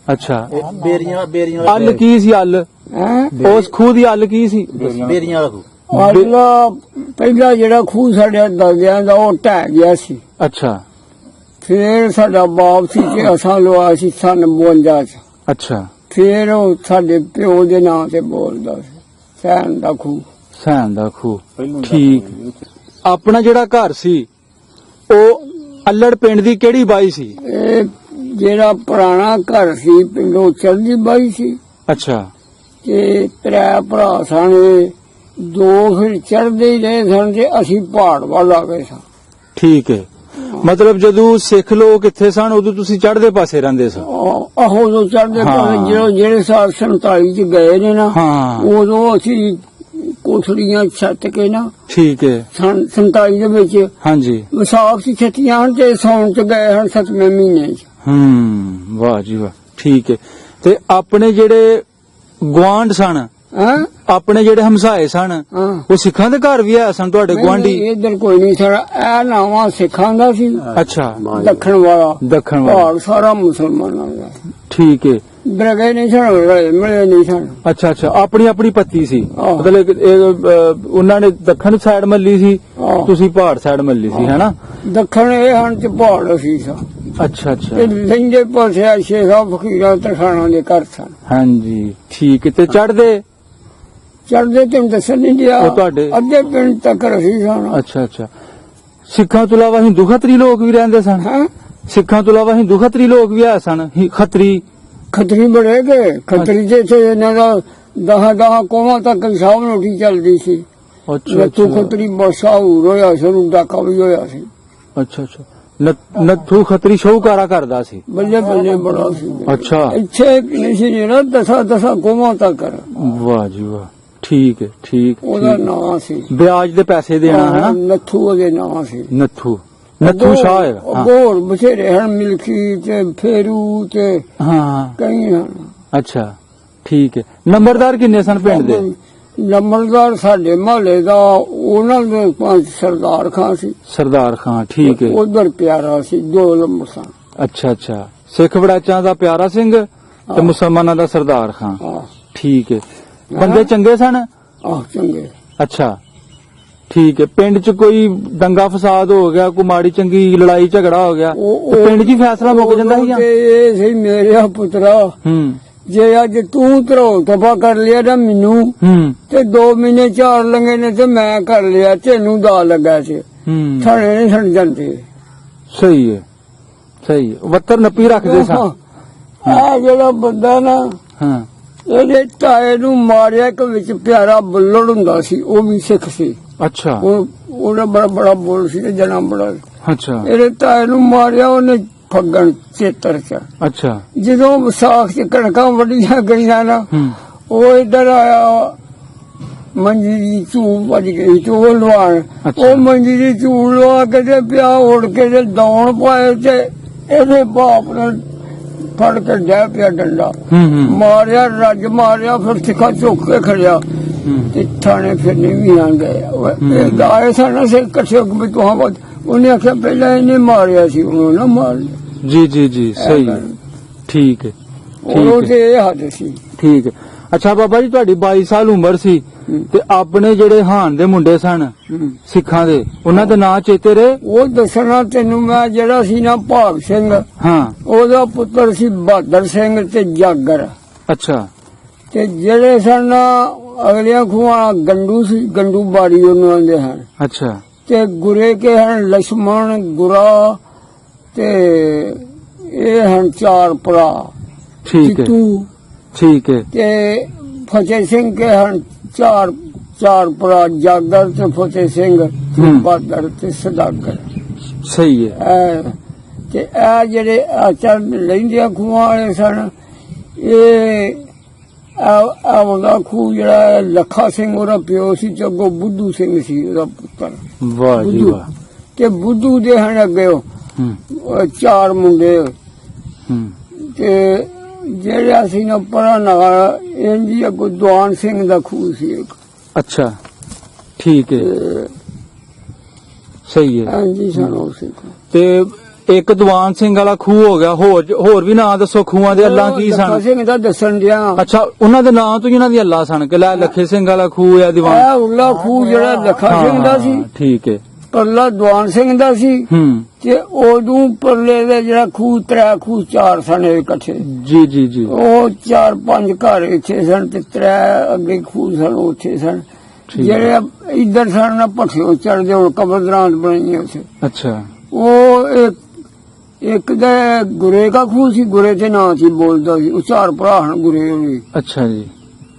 ਅੱਛਾ, ਬੇਰੀਆਂ ਅੱਲ ਕੀ ਸੀ? ਅੱਲ ਹੈ ਉਸ ਖੂਹ ਦੀ ਅੱਲ ਕੀ ਸੀ? ਬੇਰੀਆਂ ਵਾਲਾ ਖੂਹ। ਅਗਲਾ ਪਹਿਲਾ ਜਿਹੜਾ ਖੂਹ ਸਾਡੇ ਦਾਦਿਆਂ ਦਾ ਉਹ ਢਹਿ ਗਿਆ ਸੀ। ਅੱਛਾ ਫੇਰ ਸਾਡਾ ਬਾਪ ਸੀ ਤੇ ਅਸਾਂ ਲਵਾ ਸੀ ਸਨ 52 ਚ। ਅੱਛਾ, ਫੇਰ ਉਹ ਸਾਡੇ ਪਿਓ ਦੇ ਨਾਂ ਤੇ ਬੋਲਦਾ ਸੀ, ਸੈਨ ਦਾ ਖੂਹ। ਸੈਨ ਦਾ ਖੂਹ। ਠੀਕ। ਆਪਣਾ ਜਿਹੜਾ ਘਰ ਸੀ ਉਹ ਅੱਲੜ ਪਿੰਡ ਦੀ ਕਿਹੜੀ ਬਾਈ ਸੀ? ਇਹ ਜਿਹੜਾ ਪੁਰਾਣਾ ਘਰ ਸੀ ਪਿੰਡੋਂ ਚੜ੍ਹਦੀ ਬਾਈ ਸੀ ਅੱਛਾ ਤੇ 3 ਭਰਾ ਸਨ। 2 ਫਿਰ ਚੜ੍ਹਦੇ ਹੀ ਰਹੇ ਸਨ ਤੇ ਅਸੀਂ ਪਹਾੜ ਵੱਲ ਆ ਗਏ ਸਾਂ। ਠੀਕ ਹੈ, ਮਤਲਬ ਜਦੋਂ ਸਿੱਖ ਲੋਕ ਇੱਥੇ ਸਨ ਉਦੋਂ ਤੁਸੀਂ ਚੜ੍ਹਦੇ ਪਾਸੇ ਰਹਿੰਦੇ ਸਨ? ਆਹੋ ਜੋ ਚੜ੍ਹਦੇ ਪਾਸੇ ਜਿਹੜੇ ਸਾਲ 47 ਚ ਗਏ ਨੇ ਨਾ, ਹਾਂ। ਉਦੋਂ ਅਸੀਂ ਕੋਠੜੀਆਂ ਛੱਤ ਕੇ ਨਾ ਠੀਕ ਹੈ। 47 ਦੇ ਵਿੱਚ ਹਾਂਜੀ। ਵਿਸਾਖ ਦੀ ਛੱਤੀਆਂ ਹਨ ਤੇ ਸੌਣ ਚ ਗਏ ਹਨ 7ਵੇਂ ਮਹੀਨੇ ਚ। ਵਾਹ ਜੀ ਵਾਹ। ਠੀਕ ਹੈ। ਤੇ ਆਪਣੇ ਜਿਹੜੇ ਗੁਆਂਢ ਸਨ, ਹਾਂ ਆਪਣੇ ਜਿਹੜੇ ਹਮਸਾਏ ਸਨ, ਹਾਂ ਉਹ ਸਿੱਖਾਂ ਦੇ ਘਰ ਵੀ ਆਏ ਸਨ ਤੁਹਾਡੇ ਗੁਆਂਢੀ? ਇਧਰ ਕੋਈ ਨਹੀਂ ਸਰ, ਇਹ ਨਾਵਾਂ ਸਿੱਖਾਂ ਦਾ ਸੀ। ਅੱਛਾ, ਦੱਖਣ ਵਾਲਾ ਦੱਖਣ ਵਾਲਾ। ਪਹਾੜ ਸਾਰਾ ਮੁਸਲਮਾਨਾਂ ਦਾ। ਠੀਕ ਹੈ। ਬਰਗੇ ਨਹੀਂ ਸਨ, ਮਿਲੇ ਨਹੀਂ ਸਨ। ਅੱਛਾ ਅੱਛਾ, ਆਪਣੀ ਆਪਣੀ ਪੱਤੀ ਸੀ। ਆਹ। ਮਤਲਬ ਉਹਨਾਂ ਨੇ ਦੱਖਣ ਸਾਈਡ ਮੱਲੀ ਸੀ, ਆਹ। ਤੁਸੀਂ ਪਹਾੜ ਸਾਈਡ ਮੱਲੀ ਸੀ, ਹੈਨਾ? ਦੱਖਣ ਇਹ ਹਨ ਤੇ ਪਹਾੜ ਸੀ ਸਾ। ਅੱਛਾ ਅੱਛਾ, ਤੇ ਲਹਿੰਦੇ ਪਾਸੇ ਸ਼ੇਖਾ ਫਕੀਰਾਂ ਤਰਖਾਣਾ ਦੇ ਘਰ ਸਨ। ਹਾਂਜੀ ਠੀਕ ਹੈ। ਤੇ ਚੜ੍ਹਦੇ ਚੜ੍ਹਦੇ ਤੈਨੂੰ ਦੱਸਣ ਨਹੀਂ ਦਿਆ, ਉਹ ਤੁਹਾਡੇ? ਅੱਧੇ ਪਿੰਡ ਤੱਕ ਰਹੀ ਸਨ। ਅੱਛਾ ਅੱਛਾ, ਸਿੱਖਾਂ ਤੋਂ ਇਲਾਵਾ ਹਿੰਦੂ ਖੱਤਰੀ ਲੋਕ ਵੀ ਰਹਿੰਦੇ ਸਨ? ਹੈਂ ਸਿੱਖਾਂ ਤੋਂ ਇਲਾਵਾ ਹਿੰਦੂ ਖੱਤਰੀ ਲੋਕ ਵੀ ਆਏ ਸਨ? ਖੱਤਰੀ ਖੱਤਰੀ ਬੜੇ ਗਏ। ਖੱਤਰੀ ਦੇ ਇੱਥੇ ਇਹਨਾਂ ਦਾ 10 ਕੋਮਾਂ ਤੱਕ ਹਿਸਾਬ ਰੋਟੀ ਚੱਲਦੀ ਸੀ। ਅੱਛਾ ਨੱਥੂ ਅੱਛਾ ਖੱਤਰੀ ਮਸ਼ਹੂਰ ਹੋਇਆ ਸੀ, ਉਹਨੂੰ ਡਾਕਾ ਵੀ ਹੋਇਆ ਸੀ। ਅੱਛਾ ਅੱਛਾ, ਨੱਥੂ ਖੱਤਰੀ ਸ਼ਾਹੂਕਾਰਾ ਕਰਦਾ ਸੀ? ਬੱਲੇ ਬੱਲੇ ਬੜਾ ਸੀ। ਅੱਛਾ, ਇੱਥੇ ਨਹੀਂ ਸੀ ਜਿਹੜਾ 10 ਕੋਮਾਂ ਤੱਕ ਵਾਹ ਜੀ ਵਾਹ। ਠੀਕ ਹੈ, ਠੀਕ। ਉਹਦਾ ਨਾਂ ਸੀ। ਵਿਆਜ ਦੇ ਪੈਸੇ ਦੇਣਾ, ਹੈ ਨਾ? ਨੱਥੂ ਉਹਦੇ ਨਾਂ ਸੀ। ਨੱਥੂ ਸ਼ਾਹ ਹੈਗਾ। ਹਾਂ। ਹੋਰ ਬਥੇਰੇ ਹਨ, ਮਿਲਕੀ ਤੇ ਫੇਰੂ ਤੇ ਹਾਂ, ਕਈ ਹਨ। ਅੱਛਾ ਠੀਕ ਹੈ। ਨੰਬਰਦਾਰ ਕਿੰਨੇ ਸਨ ਪਿੰਡ ਦੇ? ਨੰਬਰਦਾਰ ਸਾਡੇ ਮਹੱਲੇ ਦਾ ਉਹਨਾਂ ਦੇ 5 ਸਰਦਾਰ ਖਾਂ ਸੀ। ਸਰਦਾਰ ਖਾਂ। ਠੀਕ ਹੈ। ਉਧਰ ਪਿਆਰਾ ਸੀ, 2 ਲੰਬਰ ਸਨ। ਅੱਛਾ ਅੱਛਾ, ਸਿੱਖ ਵੜਾਚਾਂ ਦਾ ਪਿਆਰਾ ਸਿੰਘ ਤੇ ਮੁਸਲਮਾਨਾਂ ਦਾ ਸਰਦਾਰ ਖਾਂ। ਆਹ ਠੀਕ ਹੈ। ਬੰਦੇ ਚੰਗੇ ਸਨ? ਆਹ ਚੰਗੇ। ਅੱਛਾ ਠੀਕ ਹੈ। ਪਿੰਡ 'ਚ ਕੋਈ ਦੰਗਾ ਫਸਾਦ ਹੋ ਗਿਆ, ਕੋਈ ਮਾੜੀ ਚੰਗੀ ਲੜਾਈ ਝਗੜਾ ਹੋ ਗਿਆ, ਤੇ ਪਿੰਡ 'ਚ ਹੀ ਫੈਸਲਾ ਮੁੱਕ ਜਾਂਦਾ ਸੀ? ਤੇ ਇਹ ਸੀ ਮੇਰਿਆ ਪੁੱਤਰਾ, ਜੇ ਅੱਜ ਤੂੰ ਧਰੋਲ ਤਫਾ ਕਰ ਲਿਆ ਨਾ ਮੈਨੂੰ, ਤੇ 2 ਮਹੀਨੇ 4 ਲੰਗੇ ਨੇ ਤੇ ਮੈਂ ਕਰ ਲਿਆ, ਤੈਨੂੰ ਦਾ ਲੱਗਾ ਸੀ। ਥਾਣੇ ਨਹੀਂ ਛੱਡ ਜਾਂਦੇ। ਸਹੀ ਹੈ, ਸਹੀ ਹੈ। ਵੱਤਰ ਨੱਪੀ ਰੱਖਦੇ ਸਨ। ਇਹ ਜਿਹੜਾ ਬੰਦਾ ਨਾ, ਹਾਂ, ਇਹਦੇ ਤਾਏ ਨੂੰ ਮਾਰਿਆ, ਇੱਕ ਵਿੱਚ ਪਿਆਰਾ ਬੁੱਲੜ ਹੁੰਦਾ ਸੀ, ਉਹ ਵੀ ਸਿੱਖ ਸੀ। ਅੱਛਾ ਉਹਦਾ ਬੜਾ ਬੋਲ ਸੀ ਤੇ ਜਨਾ ਬੜਾ। ਅੱਛਾ ਇਹਦੇ ਤਾਏ ਨੂੰ ਮਾਰਿਆ ਉਹਨੇ ਫੱਗਣ ਚੇਤਰ ਚ। ਅੱਛਾ, ਜਦੋਂ ਵਿਸਾਖ ਚ ਕਣਕਾਂ ਵੱਢੀਆਂ ਗਈਆਂ ਨਾ, ਉਹ ਇੱਧਰ ਆਇਆ, ਮੰਜੀ ਦੀ ਝੂਲ ਵੱਜ ਗਈ ਤੇ ਉਹ ਲਵਾਣ, ਉਹ ਮੰਜੀ ਦੀ ਝੂਲ ਲਵਾ ਕੇ ਤੇ ਪਿਆ ਉੜ ਕੇ ਤੇ ਦੌਣ ਪਾਏ ਤੇ ਇਹਦੇ ਬਾਪ ਨੇ ਫੜ ਕੇ ਡਹਿ ਪਿਆ ਡੰਡਾ, ਮਾਰਿਆ, ਰੱਜ ਮਾਰਿਆ, ਫਿਰ ਸਿੱਖਾ ਚੁੱਕ ਕੇ ਖੜਿਆ ਤੇ ਥਾਣੇ ਫਿਰ ਨਹੀਂ ਆ ਗਏ। ਆਏ ਸਨ ਸੇ ਇਕੱਠੇ ਵੀ ਤੁਹਾਂ ਬਾਅਦ ਉਹਨੇ ਆਖਿਆ ਪਹਿਲਾਂ ਇਹਨੇ ਮਾਰਿਆ ਸੀ, ਉਹਨੂੰ ਨਾ ਮਾਰ ਲਿਆ। ਜੀ ਜੀ ਜੀ, ਸਹੀ ਹੈ। ਠੀਕ ਹੈ, ਉਹ ਤੇ ਇਹ ਹੱਦ ਸੀ। ਠੀਕ ਹੈ। ਅੱਛਾ ਬਾਬਾ ਜੀ, ਤੁਹਾਡੀ 22 ਸਾਲ ਉਮਰ ਸੀ ਤੇ ਆਪਣੇ ਜਿਹੜੇ ਹਾਨ ਦੇ ਮੁੰਡੇ ਸਨ ਸਿੱਖਾਂ ਦੇ, ਉਹਨਾਂ ਦੇ ਨਾਂ ਚੇਤੇ ਰਹੇ? ਉਹ ਦੱਸਣਾ ਤੈਨੂੰ ਮੈਂ, ਜਿਹੜਾ ਸੀ ਨਾ ਭਾਗ ਸਿੰਘ, ਹਾਂ, ਉਹਦਾ ਪੁੱਤਰ ਸੀ ਬਹਾਦਰ ਸਿੰਘ ਤੇ ਜਾਗਰ। ਅੱਛਾ ਤੇ ਜਿਹੜੇ ਸਨ ਅਗਲੀਆਂ ਖੂਹਾਂ ਗੰਡੂ ਸੀ, ਗੰਡੂ ਬਾੜੀ ਉਹਨੂੰ ਆਂਦੇ ਹਨ। ਅੱਛਾ ਤੇ ਗੁਰੇ ਕੇ ਹਨ ਲਛਮਣ, ਗੁਰਾ ਤੇ ਇਹ ਹਨ 4 ਭਰਾ। ਠੀਕ ਹੈ ਚਿੱਟੂ ਠੀਕ ਹੈ ਤੇ ਫਤਿਹ ਸਿੰਘ ਕੇ ਹਨ 4 ਭਰਾ, ਜਾਗਰ ਤੇ ਫਤਿਹ ਸਿੰਘ ਤੇ ਹੂੰ। ਬਾਦਰ ਤੇ ਸਦਾਗਰ। ਸਹੀ ਹੈ ਤੇ ਇਹ ਜਿਹੜੇ ਆਚਾਰ ਲੈਂਦੀਆਂ ਖੂਹਾਂ ਵਾਲੇ ਸਨ, ਇਹ ਉਹਦਾ ਖੂਹ ਜਿਹੜਾ ਲੱਖਾ ਸਿੰਘ ਉਹਦਾ ਪਿਓ ਸੀ, ਤੇ ਅੱਗੋਂ ਬੁੱਧੂ ਸਿੰਘ ਸੀ ਉਹਦਾ ਪੁੱਤਰ। ਵਾਹ ਜੀ ਬੁੱਧੂ। ਵਾਹ ਤੇ ਬੁੱਧੂ ਦੇ ਹਨ ਅੱਗੇ ਹੂੰ 4 ਮੁੰਡੇ। ਹੂੰ ਤੇ ਜਿਹੜਾ ਸੀ ਨਾ ਪਰਾਂ ਨਾਲ ਇੰਜੀ ਅੱਗੋਂ ਦਵਾਨ ਸਿੰਘ ਦਾ ਖੂਹ ਸੀ ਇੱਕ। ਅੱਛਾ ਠੀਕ ਹੈ ਤੇ ਸਹੀ ਹੈ ਇੰਜੀ ਸਨ ਉਹ ਸੀ। ਤੇ ਇੱਕ ਦੀਵਾਨ ਸਿੰਘ ਵਾਲਾ ਖੂਹ ਹੋ ਗਿਆ, ਹੋਰ ਵੀ ਨਾਂ ਦੱਸੋ ਖੂਹਾਂ ਦੇ ਅੱਲਾ ਕੀ ਲੱਖਾ ਸਨ? ਸਿੰਘ ਦਾ ਦੱਸਣ ਦਿਆਂ। ਅੱਛਾ ਉਹਨਾਂ ਦੇ ਨਾਂ ਤੋਂ ਹੀ ਉਹਨਾਂ ਦੀ ਅੱਲਾ ਸਨ ਕਿ ਲੈ ਲੱਖੇ ਸਿੰਘ ਵਾਲਾ ਖੂਹ ਆ ਦੀਵਾਨ। ਇਹ ਉਰਲਾ ਖੂਹ ਜਿਹੜਾ ਲੱਖਾ ਸਿੰਘ ਦਾ ਸੀ, ਠੀਕ ਹੈ ਪਰਲਾ ਦਵਾਨ ਸਿੰਘ ਦਾ ਸੀ। ਹੂੰ ਤੇ ਉਦੋਂ ਪਰਲੇ ਦੇ ਜਿਹੜਾ ਖੂਹ 3 ਖੂਹ 4 ਸਨ ਇਕੱਠੇ। ਜੀ ਜੀ ਜੀ ਉਹ 4-5 ਘਰ ਇੱਥੇ ਸਨ ਤੇ 3 ਅੱਗੇ ਖੂਹ ਸਨ ਉੱਥੇ ਸਨ। ਠੀਕ ਜਿਹੜੇ ਇੱਧਰ ਸਨ ਨਾ ਭੱਠਿਓ ਚੜਦੇ ਹੁਣ ਕਬਰਦਰਾਂਤ ਬਣਾਈਆਂ ਉੱਥੇ। ਅੱਛਾ ਉਹ ਇੱਕ ਦੇ ਗੁਰੇ ਦਾ ਖੂਹ ਸੀ, ਗੁਰੇ ਦੇ ਨਾਂ ਸੀ ਬੋਲਦਾ ਸੀ, ਉਹ 4 ਭਰਾ ਹਨ ਗੁਰੇ ਹੋਣੀ। ਅੱਛਾ ਜੀ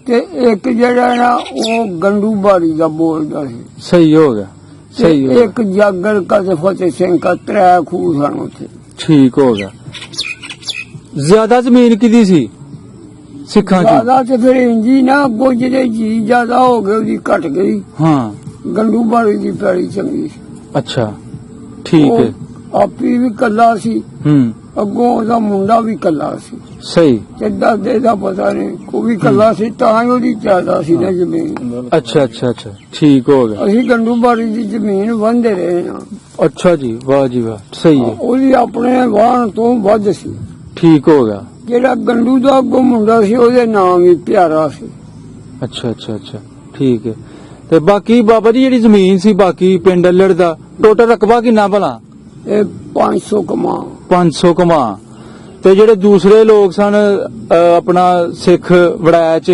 ਤੇ ਇੱਕ ਜਿਹੜਾ ਨਾ ਉਹ ਗੰਡੂ ਬਾੜੀ ਦਾ ਬੋਲਦਾ ਸੀ। ਸਹੀ ਹੋ ਗਿਆ ਤੇ ਸਹੀ ਹੋ ਗਿਆ ਇੱਕ ਜਾਗਰ ਕਾ ਤੇ ਫਤਿਹ ਸਿੰਘ ਕਾ 3 ਖੂਹ ਸਨ ਉੱਥੇ। ਠੀਕ ਹੋ ਗਿਆ। ਜ਼ਿਆਦਾ ਜ਼ਮੀਨ ਕਿਹਦੀ ਸੀ ਸਿੱਖਾਂ ਚ? ਜ਼ਿਆਦਾ ਤੇ ਫਿਰ ਇੰਜੀ ਨਾ ਅੱਗੋਂ ਜਿਹੜੇ ਜੀ ਜ਼ਿਆਦਾ ਹੋ ਗਏ ਉਹਦੀ ਘਟ ਗਈ। ਹਾਂ ਗੰਡੂ ਬਾੜੀ ਦੀ ਪੈੜੀ ਚੰਗੀ ਸੀ। ਅੱਛਾ ਠੀਕ ਹੈ ਉਹ ਆਪੀ ਵੀ ਕੱਲਾ ਸੀ, ਹੂੰ ਅੱਗੋਂ ਉਹਦਾ ਮੁੰਡਾ ਵੀ ਕੱਲਾ ਸੀ, ਸਹੀ ਤੇ ਦਾਦੇ ਦਾ ਪਤਾ ਨਹੀਂ ਕੋਈ ਵੀ ਕੱਲਾ ਸੀ, ਤਾਂ ਹੀ ਉਹਦੀ ਜ਼ਿਆਦਾ ਸੀ ਨਾ ਜ਼ਮੀਨ। ਅੱਛਾ ਅੱਛਾ ਅੱਛਾ ਠੀਕ ਹੋ ਗਿਆ। ਅਸੀਂ ਗੰਡੂ ਬਾੜੀ ਦੀ ਜ਼ਮੀਨ ਵੰਦੇ ਰਹੇ ਹਾਂ। ਅੱਛਾ ਜੀ ਵਾਹ ਜੀ ਵਾਹ ਸਹੀ ਹੈ ਉਹਦੀ ਆਪਣੇ ਵਾਹਣ ਤੋਂ ਵੱਧ ਸੀ। ਠੀਕ ਹੋ ਗਿਆ। ਜਿਹੜਾ ਗੰਡੂ ਦਾ ਅੱਗੋਂ ਮੁੰਡਾ ਸੀ ਉਹਦੇ ਨਾਮ ਵੀ ਪਿਆਰਾ ਸੀ। ਅੱਛਾ ਅੱਛਾ ਅੱਛਾ ਠੀਕ ਹੈ। ਤੇ ਬਾਕੀ ਬਾਬਾ ਜੀ ਜਿਹੜੀ ਜ਼ਮੀਨ ਸੀ ਬਾਕੀ ਪਿੰਡ ਅੱਲੜ ਦਾ ਟੋਟਲ ਰਕਬਾ ਕਿੰਨਾ ਭਲਾ? ਇਹ 500 ਕਮਾ। 500 ਕਮਾ। ਤੇ ਜਿਹੜੇ ਦੂਸਰੇ ਲੋਕ ਸਨ ਆਪਣਾ ਸਿੱਖ ਵੜੈਚ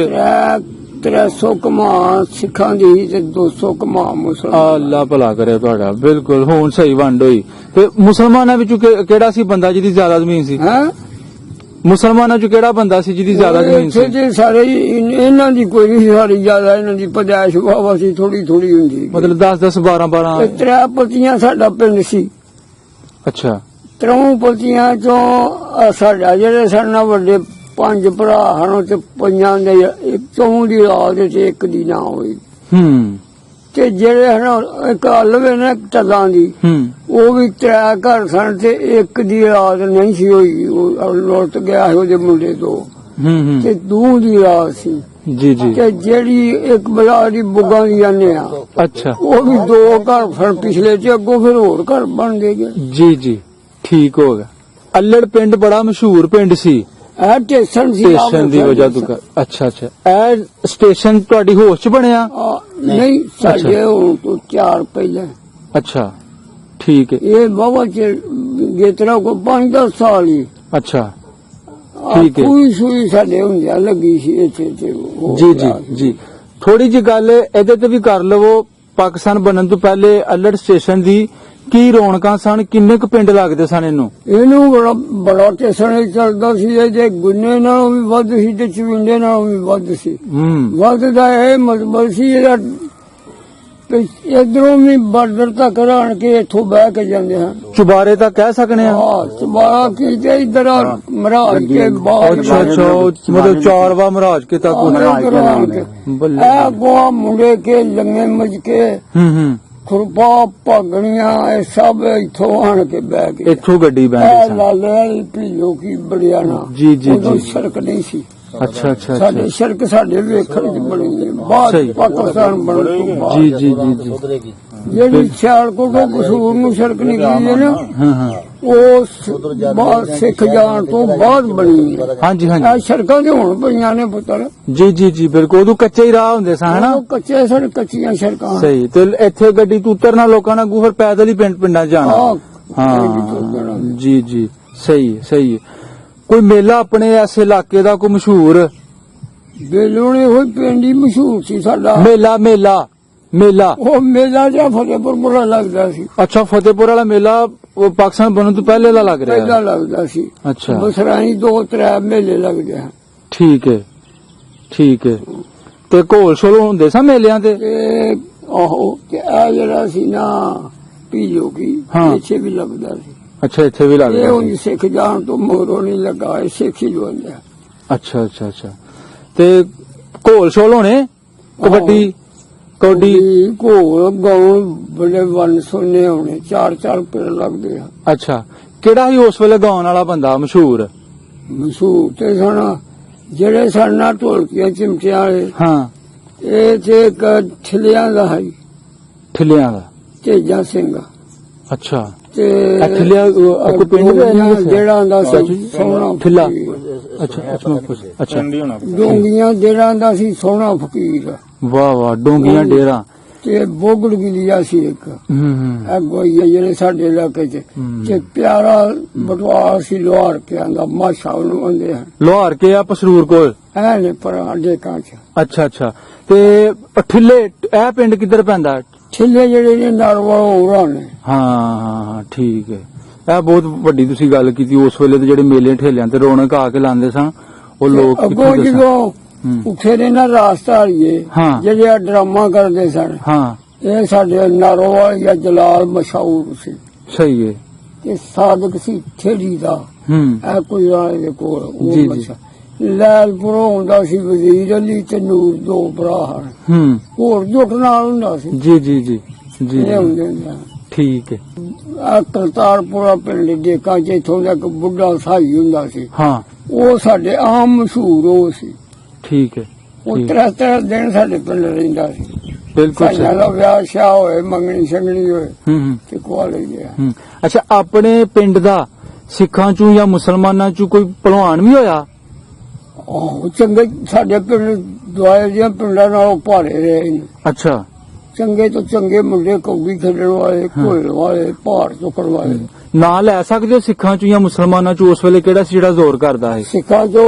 300 ਕਮਾ ਸਿੱਖਾਂ ਦੀ ਤੇ 200 ਕਮਾ ਮੁਸਲਮਾਨ। ਅੱਲਾ ਭਲਾ ਕਰੇ ਤੁਹਾਡਾ। ਬਿਲਕੁਲ ਹੁਣ ਸਹੀ ਵੰਡ ਹੋਈ। ਤੇ ਮੁਸਲਮਾਨਾਂ ਵਿੱਚੋਂ ਕਿਹੜਾ ਸੀ ਬੰਦਾ ਜਿਹਦੀ ਜ਼ਿਆਦਾ ਜ਼ਮੀਨ ਸੀ? ਹੈ ਮੁਸਲਮਾਨਾਂ ਚ ਕਿਹੜਾ ਬੰਦਾ ਸੀ ਜਿਹਦੀ ਜ਼ਿਆਦਾ ਜ਼ਮੀਨ ਸੀ? ਇੱਥੇ ਸਾਰੇ ਹੀ ਇਹਨਾਂ ਦੀ ਕੋਈ ਨਹੀਂ ਸੀ, ਸਾਰੀ ਜ਼ਿਆਦਾ ਇਹਨਾਂ ਦੀ ਪਦਾਇਸ਼ ਵਾਵਾ ਸੀ, ਥੋੜੀ ਥੋੜੀ ਹੁੰਦੀ। ਮਤਲਬ 10 12 12 ਤੇ 3 ਪਤੀਆਂ ਸਾਡਾ ਪਿੰਡ ਸੀ। ਅੱਛਾ 3 ਪਤੀਆਂ ਚੋਂ ਸਾਡਾ ਜਿਹੜੇ ਸਨ ਵੱਡੇ 5 ਭਰਾ ਹਨ ਤੇ 5 ਦੇ ਇੱਕ ਚੋਂ ਦੀ ਔਲਾਦ ਤੇ ਇੱਕ ਦੀ ਨਾ ਹੋਈ। ਹੂੰ ਤੇ ਜਿਹੜੇ ਹਨ ਇੱਕ ਹਲਵੇ ਨੇ ਟੱਲਾਂ ਦੀ, ਹੂੰ ਉਹ ਵੀ 3 ਘਰ ਸਨ ਤੇ ਇੱਕ ਦੀ ਔਲਾਦ ਨਹੀਂ ਸੀ ਹੋਈ, ਉਹ ਲੁੱਟ ਗਿਆ ਸੀ ਉਹਦੇ ਮੁੰਡੇ 2 ਹੂੰ ਤੇ 2 ਦੀ ਔਲਾਦ ਸੀ। ਜੀ ਜੀ ਤੇ ਜਿਹੜੀ ਇੱਕ ਬਲਾ ਦੀ ਬੁੱਗਾ ਦੀ ਆਨੇ ਆ, ਅੱਛਾ ਉਹ ਵੀ 2 ਘਰ ਸਨ ਪਿਛਲੇ ਤੇ ਅੱਗੋਂ ਫਿਰ ਹੋਰ ਘਰ ਬਣਦੇ ਗਏ। ਜੀ ਜੀ ਠੀਕ ਹੋ ਗਿਆ। ਅੱਲੜ ਪਿੰਡ ਬੜਾ ਮਸ਼ਹੂਰ ਪਿੰਡ ਸੀ ਇਹ ਸਟੇਸ਼ਨ ਸੀ ਸਟੇਸ਼ਨ ਦੀ ਵਜ੍ਹਾ ਤੋਂ। ਅੱਛਾ ਅੱਛਾ ਇਹ ਸਟੇਸ਼ਨ ਤੁਹਾਡੀ ਹੋਸ਼ ਚ ਬਣਿਆ? ਨਹੀਂ ਸਾਡੇ ਹੁਣ ਤੋਂ 4 ਪਹਿਲਾਂ। ਅੱਛਾ ਠੀਕ ਹੈ। ਇਹ ਬਾਬਾ ਚ ਗੇਤਰਾ ਕੋ 5-10 ਸਾਲ ਹੀ। ਅੱਛਾ ਠੀਕ ਹੈ। ਕੋਈ ਸੂਈ ਸਾਡੇ ਹੁੰਦਿਆਂ ਲੱਗੀ ਸੀ ਇੱਥੇ ਤੇ ਉਹ ਜੀ ਜੀ ਜੀ ਥੋੜੀ ਜਿਹੀ ਗੱਲ ਇਹਦੇ ਤੇ ਵੀ ਕਰ ਲਵੋ। ਪਾਕਿਸਤਾਨ ਬਣਨ ਤੋਂ ਪਹਿਲੇ ਅੱਲੜ ਸਟੇਸ਼ਨ ਦੀ ਕੀ ਰੌਣਕਾਂ ਸਨ? ਕਿੰਨੇ ਕੁ ਪਿੰਡ ਲੱਗਦੇ ਸਨ ਇਹਨੂੰ? ਇਹਨੂੰ ਬੜਾ ਸਟੇਸ਼ਨ ਚੱਲਦਾ ਸੀ। ਇਹ ਜੇ ਗੁੰਨੇ ਨਾਲੋਂ ਵੀ ਵੱਧ ਸੀ ਤੇ ਚਵਿੰਡੇ ਨਾਲੋਂ ਵੀ ਵੱਧ ਸੀ। ਵੱਧ ਦਾ ਇਹ ਮਤਲਬ ਸੀ ਇਹਦਾ ਇਧਰੋਂ ਵੀ ਬਾਰਡਰ ਤੱਕ ਆਣ ਕੇ ਇੱਥੋਂ ਬਹਿ ਕੇ ਜਾਂਦੇ ਹਨ। ਚੁਬਾਰੇ ਤਾਂ ਕਹਿ ਸਕਨੇ ਆ। ਚੁਬਾਰਾ ਕੀ ਤੇ ਇਧਰ ਮਹਾਰਾਜ ਕੇ ਬਾਹਰ। ਅੱਛਾ ਅੱਛਾ ਮਤਲਬ 4 ਵਾਰ ਮਹਾਰਾਜ ਕੇ ਤੱਕ ਬੱਲੇ। ਇਹ ਗੋਆ ਮੁੰਡੇ ਕੇ ਲੰਗੇ ਮਜ ਕੇ ਹੂੰ ਖੁਰਪਾ ਭਾਗਣੀਆਂ ਇਹ ਸਭ ਇੱਥੋਂ ਆਣ ਕੇ ਬਹਿ ਕੇ। ਇੱਥੋਂ ਗੱਡੀ ਬੈਠੀ ਸਨ। ਲਾਲੇ ਵਾਲੀ ਭੀਲੋ ਕੀ ਬੜਿਆ ਨਾ। ਜੀ ਜੀ ਉਦੋਂ ਜੀ ਸੜਕ ਨਹੀਂ ਸੀ। ਅੱਛਾ ਅੱਛਾ ਸਾਡੇ ਸੜਕ ਸਾਡੇ ਵੇਖਣ ਚ ਬਣੀ ਹੈ ਬਾਅਦ ਸਹੀ। ਪਾਕਿਸਤਾਨ ਬਣਨ ਤੋਂ ਬਾਅਦ। ਜੀ ਜੀ ਜੀ ਜੀ ਉਧਰੇਗੀ ਜਿਹੜੀ ਸਿਆਲਕੋਟ ਤੋਂ ਕਸੂਰ ਨੂੰ ਸੜਕ ਨਿਕਲੀ ਹੈ ਨਾ, ਹਾਂ ਹਾਂ ਉਹ ਬਾਅਦ ਸਿੱਖ ਜਾਣ ਤੋਂ ਬਾਅਦ ਬਣੀ ਹੈ। ਹਾਂਜੀ ਹਾਂਜੀ ਇਹ ਸੜਕਾਂ ਤੇ ਹੁਣ ਪਈਆਂ ਨੇ ਪੁੱਤਰ। ਜੀ ਜੀ ਜੀ ਬਿਲਕੁਲ ਉਦੋਂ ਕੱਚੇ ਹੀ ਰਾਹ ਹੁੰਦੇ ਸਨ ਹਨਾ। ਉਹ ਕੱਚੇ ਸਨ, ਕੱਚੀਆਂ ਸੜਕਾਂ। ਸਹੀ। ਤੇ ਇੱਥੇ ਗੱਡੀ ਤੋਂ ਉਤਰਨਾ ਲੋਕਾਂ ਨਾਲ ਫਿਰ ਪੈਦਲ ਹੀ ਪਿੰਡਾਂ ਜਾਣਾ। ਹਾਂ ਜੀ ਜੀ ਸਹੀ ਹੈ ਸਹੀ ਹੈ। ਕੋਈ ਮੇਲਾ ਆਪਣੇ ਇਸ ਇਲਾਕੇ ਦਾ ਕੋਈ ਮਸ਼ਹੂਰ ਬੇਲੋਣੇ ਹੋਈ ਪਿੰਡ ਹੀ ਮਸ਼ਹੂਰ ਸੀ ਸਾਡਾ। ਮੇਲਾ ਮੇਲਾ ਮੇਲਾ ਉਹ ਮੇਲਾ ਜਿਹਾ ਫਤਿਹਪੁਰ ਬੜਾ ਲੱਗਦਾ ਸੀ। ਅੱਛਾ, ਫਤਿਹਪੁਰ ਵਾਲਾ ਮੇਲਾ ਉਹ ਪਾਕਿਸਤਾਨ ਬਣਨ ਤੋਂ ਪਹਿਲੇ ਦਾ ਲੱਗ ਰਿਹਾ ਪਹਿਲਾਂ ਹੈ। ਲੱਗਦਾ ਸੀ। ਅੱਛਾ, ਬਸਰਾਈ 2-3 ਮੇਲੇ ਲੱਗਦੇ ਹਨ ਠੀਕ ਹੈ ਠੀਕ ਹੈ। ਤੇ ਘੋਲ ਛੋਲ ਹੁੰਦੇ ਸਨ ਮੇਲਿਆਂ ਤੇ? ਤੇ ਆਹੋ ਤੇ ਆ ਜਿਹੜਾ ਸੀ ਨਾ ਪੀਲੋ ਕੀ ਹਾਂ। ਇੱਥੇ ਵੀ ਲੱਗਦਾ ਸੀ। ਅੱਛਾ, ਇੱਥੇ ਵੀ ਲੱਗ ਇਹ ਰਿਹਾ ਹੁਣ ਸਿੱਖ ਜਾਣ ਤੋਂ ਮਗਰੋਂ ਨਹੀਂ ਲੱਗਾ, ਇਹ ਸਿੱਖ ਹੀ ਲਵਾਂਦੇ। ਅੱਛਾ ਅੱਛਾ ਅੱਛਾ। ਤੇ ਘੋਲ ਛੋਲ ਹੋਣੇ, ਕਬੱਡੀ ਕਬੱਡੀ? ਘੋਲ ਗਾਉਂ ਬੜੇ ਵਨ ਸੁਣਨੇ ਹੋਣੇ, 4-4 ਪਿੰਡ ਲੱਗਦੇ ਆ। ਅੱਛਾ, ਕਿਹੜਾ ਸੀ ਉਸ ਵੇਲੇ ਗਾਉਣ ਵਾਲਾ ਬੰਦਾ ਮਸ਼ਹੂਰ? ਮਸ਼ਹੂਰ ਤੇ ਸਨ ਜਿਹੜੇ ਸਾਡੇ ਨਾਲ ਢੋਲਕੀਆਂ ਚਿਮਟਿਆਂ ਵਾਲੇ। ਹਾਂ, ਇਹ ਤੇ ਇੱਕ ਠਿਲਿਆਂ ਦਾ ਹੈ ਠਿੱਲਿਆਂ ਦਾ। ਤੇਜਾ ਸਿੰਘ। ਅੱਛਾ, ਤੇ ਠਿੱਲਿਆਂ ਕੋਈ ਪਿੰਡ ਦਾ ਨਹੀਂ ਦੱਸਿਆ? ਜਿਹੜਾ ਹੁੰਦਾ ਅੱਛਾ ਸੀ ਜੀ, ਸੋਹਣਾ ਠਿੱਲਾ। ਫਕੀਰ। ਅੱਛਾ ਅੱਛਾ, ਡੋਂਗੀਆਂ ਜਿਹੜਾ ਹੁੰਦਾ ਸੀ ਸੋਹਣਾ ਫਕੀਰ। ਵਾਹ ਵਾਹ, ਡੋਂਗੀਆਂ ਡੇਰਾ। ਤੇ ਬੋਗੜ ਗਿਲਿਆ ਸੀ ਇੱਕ ਇਹ ਗੋਈਆ ਜਿਹੜੇ ਸਾਡੇ ਇਲਾਕੇ ਚ। ਤੇ ਪਿਆਰਾ ਬਟਵਾਰ ਸੀ ਲੋਹਾਰ ਕੇ ਆਂਦਾ, ਮਾਸ਼ਾ ਉਹਨੂੰ ਆਂਦੇ ਹਨ। ਲੋਹਾਰ ਕੇ ਆ ਪਸਰੂਰ ਕੋਲ? ਐ ਨੇ ਪਰ ਡੇਕਾਂ ਚ। ਅੱਛਾ ਅੱਛਾ। ਤੇ ਠਿੱਲੇ ਇਹ ਪਿੰਡ ਕਿੱਧਰ ਪੈਂਦਾ? ਠਿੱਲੇ ਜਿਹੜੇ ਨੇ ਨਾਰਵਾਲ ਹੋਰਾਂ ਨੇ। ਹਾਂ ਹਾਂ ਹਾਂ, ਠੀਕ ਹੈ। ਇਹ ਬਹੁਤ ਵੱਡੀ ਤੁਸੀਂ ਗੱਲ ਕੀਤੀ। ਉਸ ਵੇਲੇ ਤੇ ਜਿਹੜੇ ਮੇਲੇ ਠੇਲਿਆਂ ਤੇ ਰੌਣਕ ਆ ਕੇ ਲਾਉਂਦੇ ਸਨ ਉਹ ਲੋਕ ਅੱਗੋਂ ਕਿੱਥੇ ਦੱਸਣ? ਜਦੋਂ ਉੱਥੇ ਦੇ ਨਾ ਰਾਸਤਾਲੀਏ ਹਾਂ। ਜਿਹੜੇ ਆ ਡਰਾਮਾ ਕਰਦੇ ਸਨ, ਹਾਂ, ਇਹ ਸਾਡੇ ਨਾਰੋਵਾਲ ਜਾਂ ਜਲਾਲ ਮਸ਼ਹੂਰ ਸੀ। ਸਹੀ ਹੈ। ਤੇ ਸਾਦਕ ਸੀ ਠੇੜੀ ਦਾ, ਇਹ ਕੋਈ ਵਾਲੇ ਦੇ ਕੋਲ ਉਹ ਜੀ, ਜੀ। ਮਸ਼ਾ ਲੈਲਪੁਰੋਂ ਹੁੰਦਾ ਸੀ ਵਜ਼ੀਰ ਅਲੀ ਤੇ ਨੂਰ, 2 ਭਰਾ ਹਨ। ਹੋਰ ਜੁੱਟ ਨਾਲ ਹੁੰਦਾ ਸੀ। ਜੀ ਜੀ ਜੀ ਜੀ, ਇਹ ਹੁੰਦੇ ਨੇ। ਠੀਕ ਹੈ। ਆ ਕਰਤਾਰਪੁਰਾ ਪਿੰਡ ਡੇਕਾਂ ਚ ਇੱਥੋਂ ਦਾ ਇੱਕ ਬੁੱਢਾ ਸਾਈ ਹੁੰਦਾ ਸੀ, ਹਾਂ, ਉਹ ਸਾਡੇ ਆਮ ਮਸ਼ਹੂਰ ਉਹ ਸੀ। ਠੀਕ ਹੈ। ਉਹ ਠੀਕ। 3 ਦਿਨ ਸਾਡੇ ਪਿੰਡ ਰਹਿੰਦਾ ਸੀ। ਬਿਲਕੁਲ ਸਾਈਆਂ ਸਹੀ। ਦਾ ਵਿਆਹ ਸ਼ਾਹ ਹੋਏ, ਮੰਗਣੀ ਸੰਗਣੀ ਹੋਏ ਹੂੰ ਤੇ ਕੋਆ ਲੈ ਗਿਆ। ਹੂੰ। ਅੱਛਾ, ਆਪਣੇ ਪਿੰਡ ਦਾ ਸਿੱਖਾਂ ਚੋਂ ਜਾਂ ਮੁਸਲਮਾਨਾਂ ਚੋਂ ਕੋਈ ਪਹਿਲਵਾਨ ਵੀ ਹੋਇਆ? ਉਹ ਚੰਗੇ ਸਾਡੇ ਪਿੰਡ ਦੁਆਏ ਦੀਆਂ ਪਿੰਡਾਂ ਨਾਲੋਂ ਭਾਰੇ ਰਹੇ ਨੇ। ਅੱਛਾ, ਚੰਗੇ ਤੋਂ ਚੰਗੇ ਮੁੰਡੇ, ਕੌਡੀ ਖੇਡਣ ਵਾਲੇ, ਘੋਲ ਵਾਲੇ, ਭਾਰ ਚੁੱਕਣ ਵਾਲੇ। ਨਾਂ ਲੈ ਸਕਦੇ ਹੋ ਸਿੱਖਾਂ ਚੋਂ ਜਾਂ ਮੁਸਲਮਾਨਾਂ ਚੋਂ ਉਸ ਵੇਲੇ ਕਿਹੜਾ ਸੀ ਜਿਹੜਾ ਜ਼ੋਰ ਕਰਦਾ ਹੈ? ਸਿੱਖਾਂ ਜੋ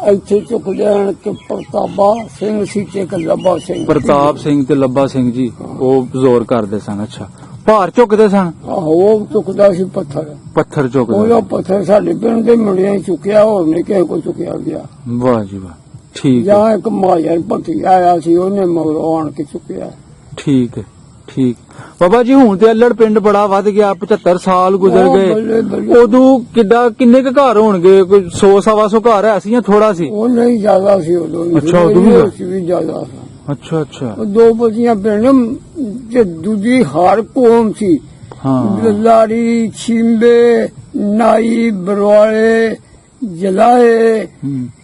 ਇੱਥੇ ਚੁੱਕ ਲੈਣ ਕਿ ਪ੍ਰਤਾਪਾ ਸਿੰਘ ਸੀ ਤੇ ਇੱਕ ਲੱਭਾ ਸਿੰਘ। ਪ੍ਰਤਾਪ ਸਿੰਘ ਤੇ ਲੱਭਾ ਸਿੰਘ ਜੀ, ਉਹ ਜ਼ੋਰ ਕਰਦੇ ਸਨ। ਅੱਛਾ, ਭਾਰ ਚੁੱਕਦੇ ਸਨ? ਆਹੋ, ਉਹ ਚੁੱਕਦਾ ਸੀ ਪੱਥਰ। ਪੱਥਰ ਚੁੱਕਦੇ ਉਹਦਾ ਪੱਥਰ ਸਾਡੇ ਪਿੰਡ ਦੇ ਮੁੰਡਿਆਂ ਨੇ ਚੁੱਕਿਆ, ਹੋਰ ਨਹੀਂ ਕਿਸੇ ਕੋ ਚੁੱਕਿਆ ਗਿਆ। ਵਾਹ ਜੀ ਵਾਹ, ਠੀਕ ਹੈ ਜਾਂ ਇੱਕ ਮਹਾਜਨ ਭੱਟੀ ਆਇਆ ਸੀ, ਉਹਨੇ ਮਗਰੋਂ ਆਣ ਕੇ ਚੁੱਕਿਆ। ਠੀਕ ਹੈ ਠੀਕ। ਬਾਬਾ ਜੀ, ਹੁਣ ਤੇ ਅੱਲੜ ਪਿੰਡ ਬੜਾ ਵੱਧ ਗਿਆ, 75 ਸਾਲ ਗੁਜ਼ਰ ਉਹ ਗਏ। ਬੱਲੇ ਬੱਲੇ। ਉਦੋਂ ਕਿੰਨੇ ਕੁ ਘਰ ਹੋਣਗੇ? ਕੋਈ 100-125 ਘਰ ਹੈ ਸੀ ਜਾਂ ਥੋੜਾ ਸੀ? ਉਹ ਨਹੀਂ ਜ਼ਿਆਦਾ ਸੀ ਉਦੋਂ। ਅੱਛਾ, ਉਦੋਂ ਵੀ ਵੀ ਜ਼ਿਆਦਾ ਸੀ। ਅੱਛਾ ਅੱਛਾ। ਉਹ 2 ਬਚੀਆਂ ਪਿੰਡ ਤੇ ਦੂਜੀ ਹਰ ਕੌਮ ਸੀ। ਹਾਂ, ਲਾੜੀ, ਛਿੰਬੇ, ਨਾਈ, ਬਰਵਾਲੇ, ਜਲਾਏ,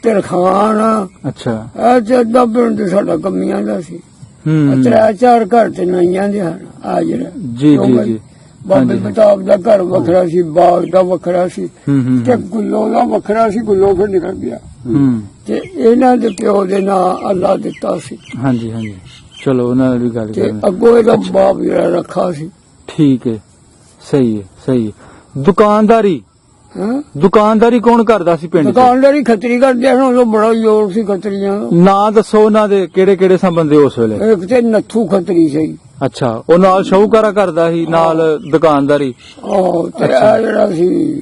ਤਰਖਾਨ। ਅੱਛਾ। ਇਹ ਚੱਦਾ ਪਿੰਡ ਤੇ ਸਾਡਾ ਕਮੀਆਂ ਦਾ ਸੀ। ਹੂੰ, 3-4 ਘਰ ਤੇ ਨਾਈਆਂ ਦੇ ਹਨ। ਆ ਜਿਹੜਾ ਜੀ ਜੀ ਜੀ। ਬਾਬੇ ਹਾਂਜੀ। ਪ੍ਰਤਾਪ ਦਾ ਘਰ ਵੱਖਰਾ ਸੀ, ਬਾਗ ਦਾ ਵੱਖਰਾ ਸੀ, ਤੇ ਹੂੰ ਗੁੱਲੋ ਦਾ ਵੱਖਰਾ ਸੀ। ਗੁੱਲੋ ਫਿਰ ਨਿਕਲ ਗਿਆ ਹੂੰ, ਤੇ ਇਹਨਾਂ ਦੇ ਪਿਓ ਦੇ ਨਾਂ ਅੱਲਾ ਦਿੱਤਾ ਸੀ। ਹਾਂਜੀ ਹਾਂਜੀ, ਚਲੋ ਉਹਨਾਂ ਨਾਲ ਵੀ ਗੱਲ ਤੇ ਕਰਾਂਗੇ। ਅੱਗੋਂ ਇਹਦਾ ਬਾਪ ਜਿਹੜਾ ਰੱਖਾ ਸੀ। ਠੀਕ ਹੈ, ਸਹੀ ਹੈ ਸਹੀ ਹੈ। ਦੁਕਾਨਦਾਰੀ ਹਾਂ, ਦੁਕਾਨਦਾਰੀ ਕੌਣ ਕਰਦਾ ਸੀ ਪਿੰਡ 'ਚ? ਦੁਕਾਨਦਾਰੀ ਖੱਤਰੀ ਕਰਦੇ ਹਨ। ਉਦੋਂ ਬੜਾ ਜ਼ੋਰ ਸੀ ਖੱਤਰੀਆਂ ਦਾ। ਨਾਂ ਦੱਸੋ ਉਹਨਾਂ ਦੇ, ਕਿਹੜੇ ਕਿਹੜੇ ਸਨ ਬੰਦੇ ਉਸ ਵੇਲੇ? ਇੱਕ ਤੇ ਨੱਥੂ ਖੱਤਰੀ ਸੀ। ਅੱਛਾ, ਉਹ ਨਾਲ ਸ਼ਾਹੂਕਾਰਾ ਕਰਦਾ ਸੀ, ਨਾਲ ਦੁਕਾਨਦਾਰੀ? ਆਹੋ, ਤੇ ਆ ਜਿਹੜਾ ਸੀ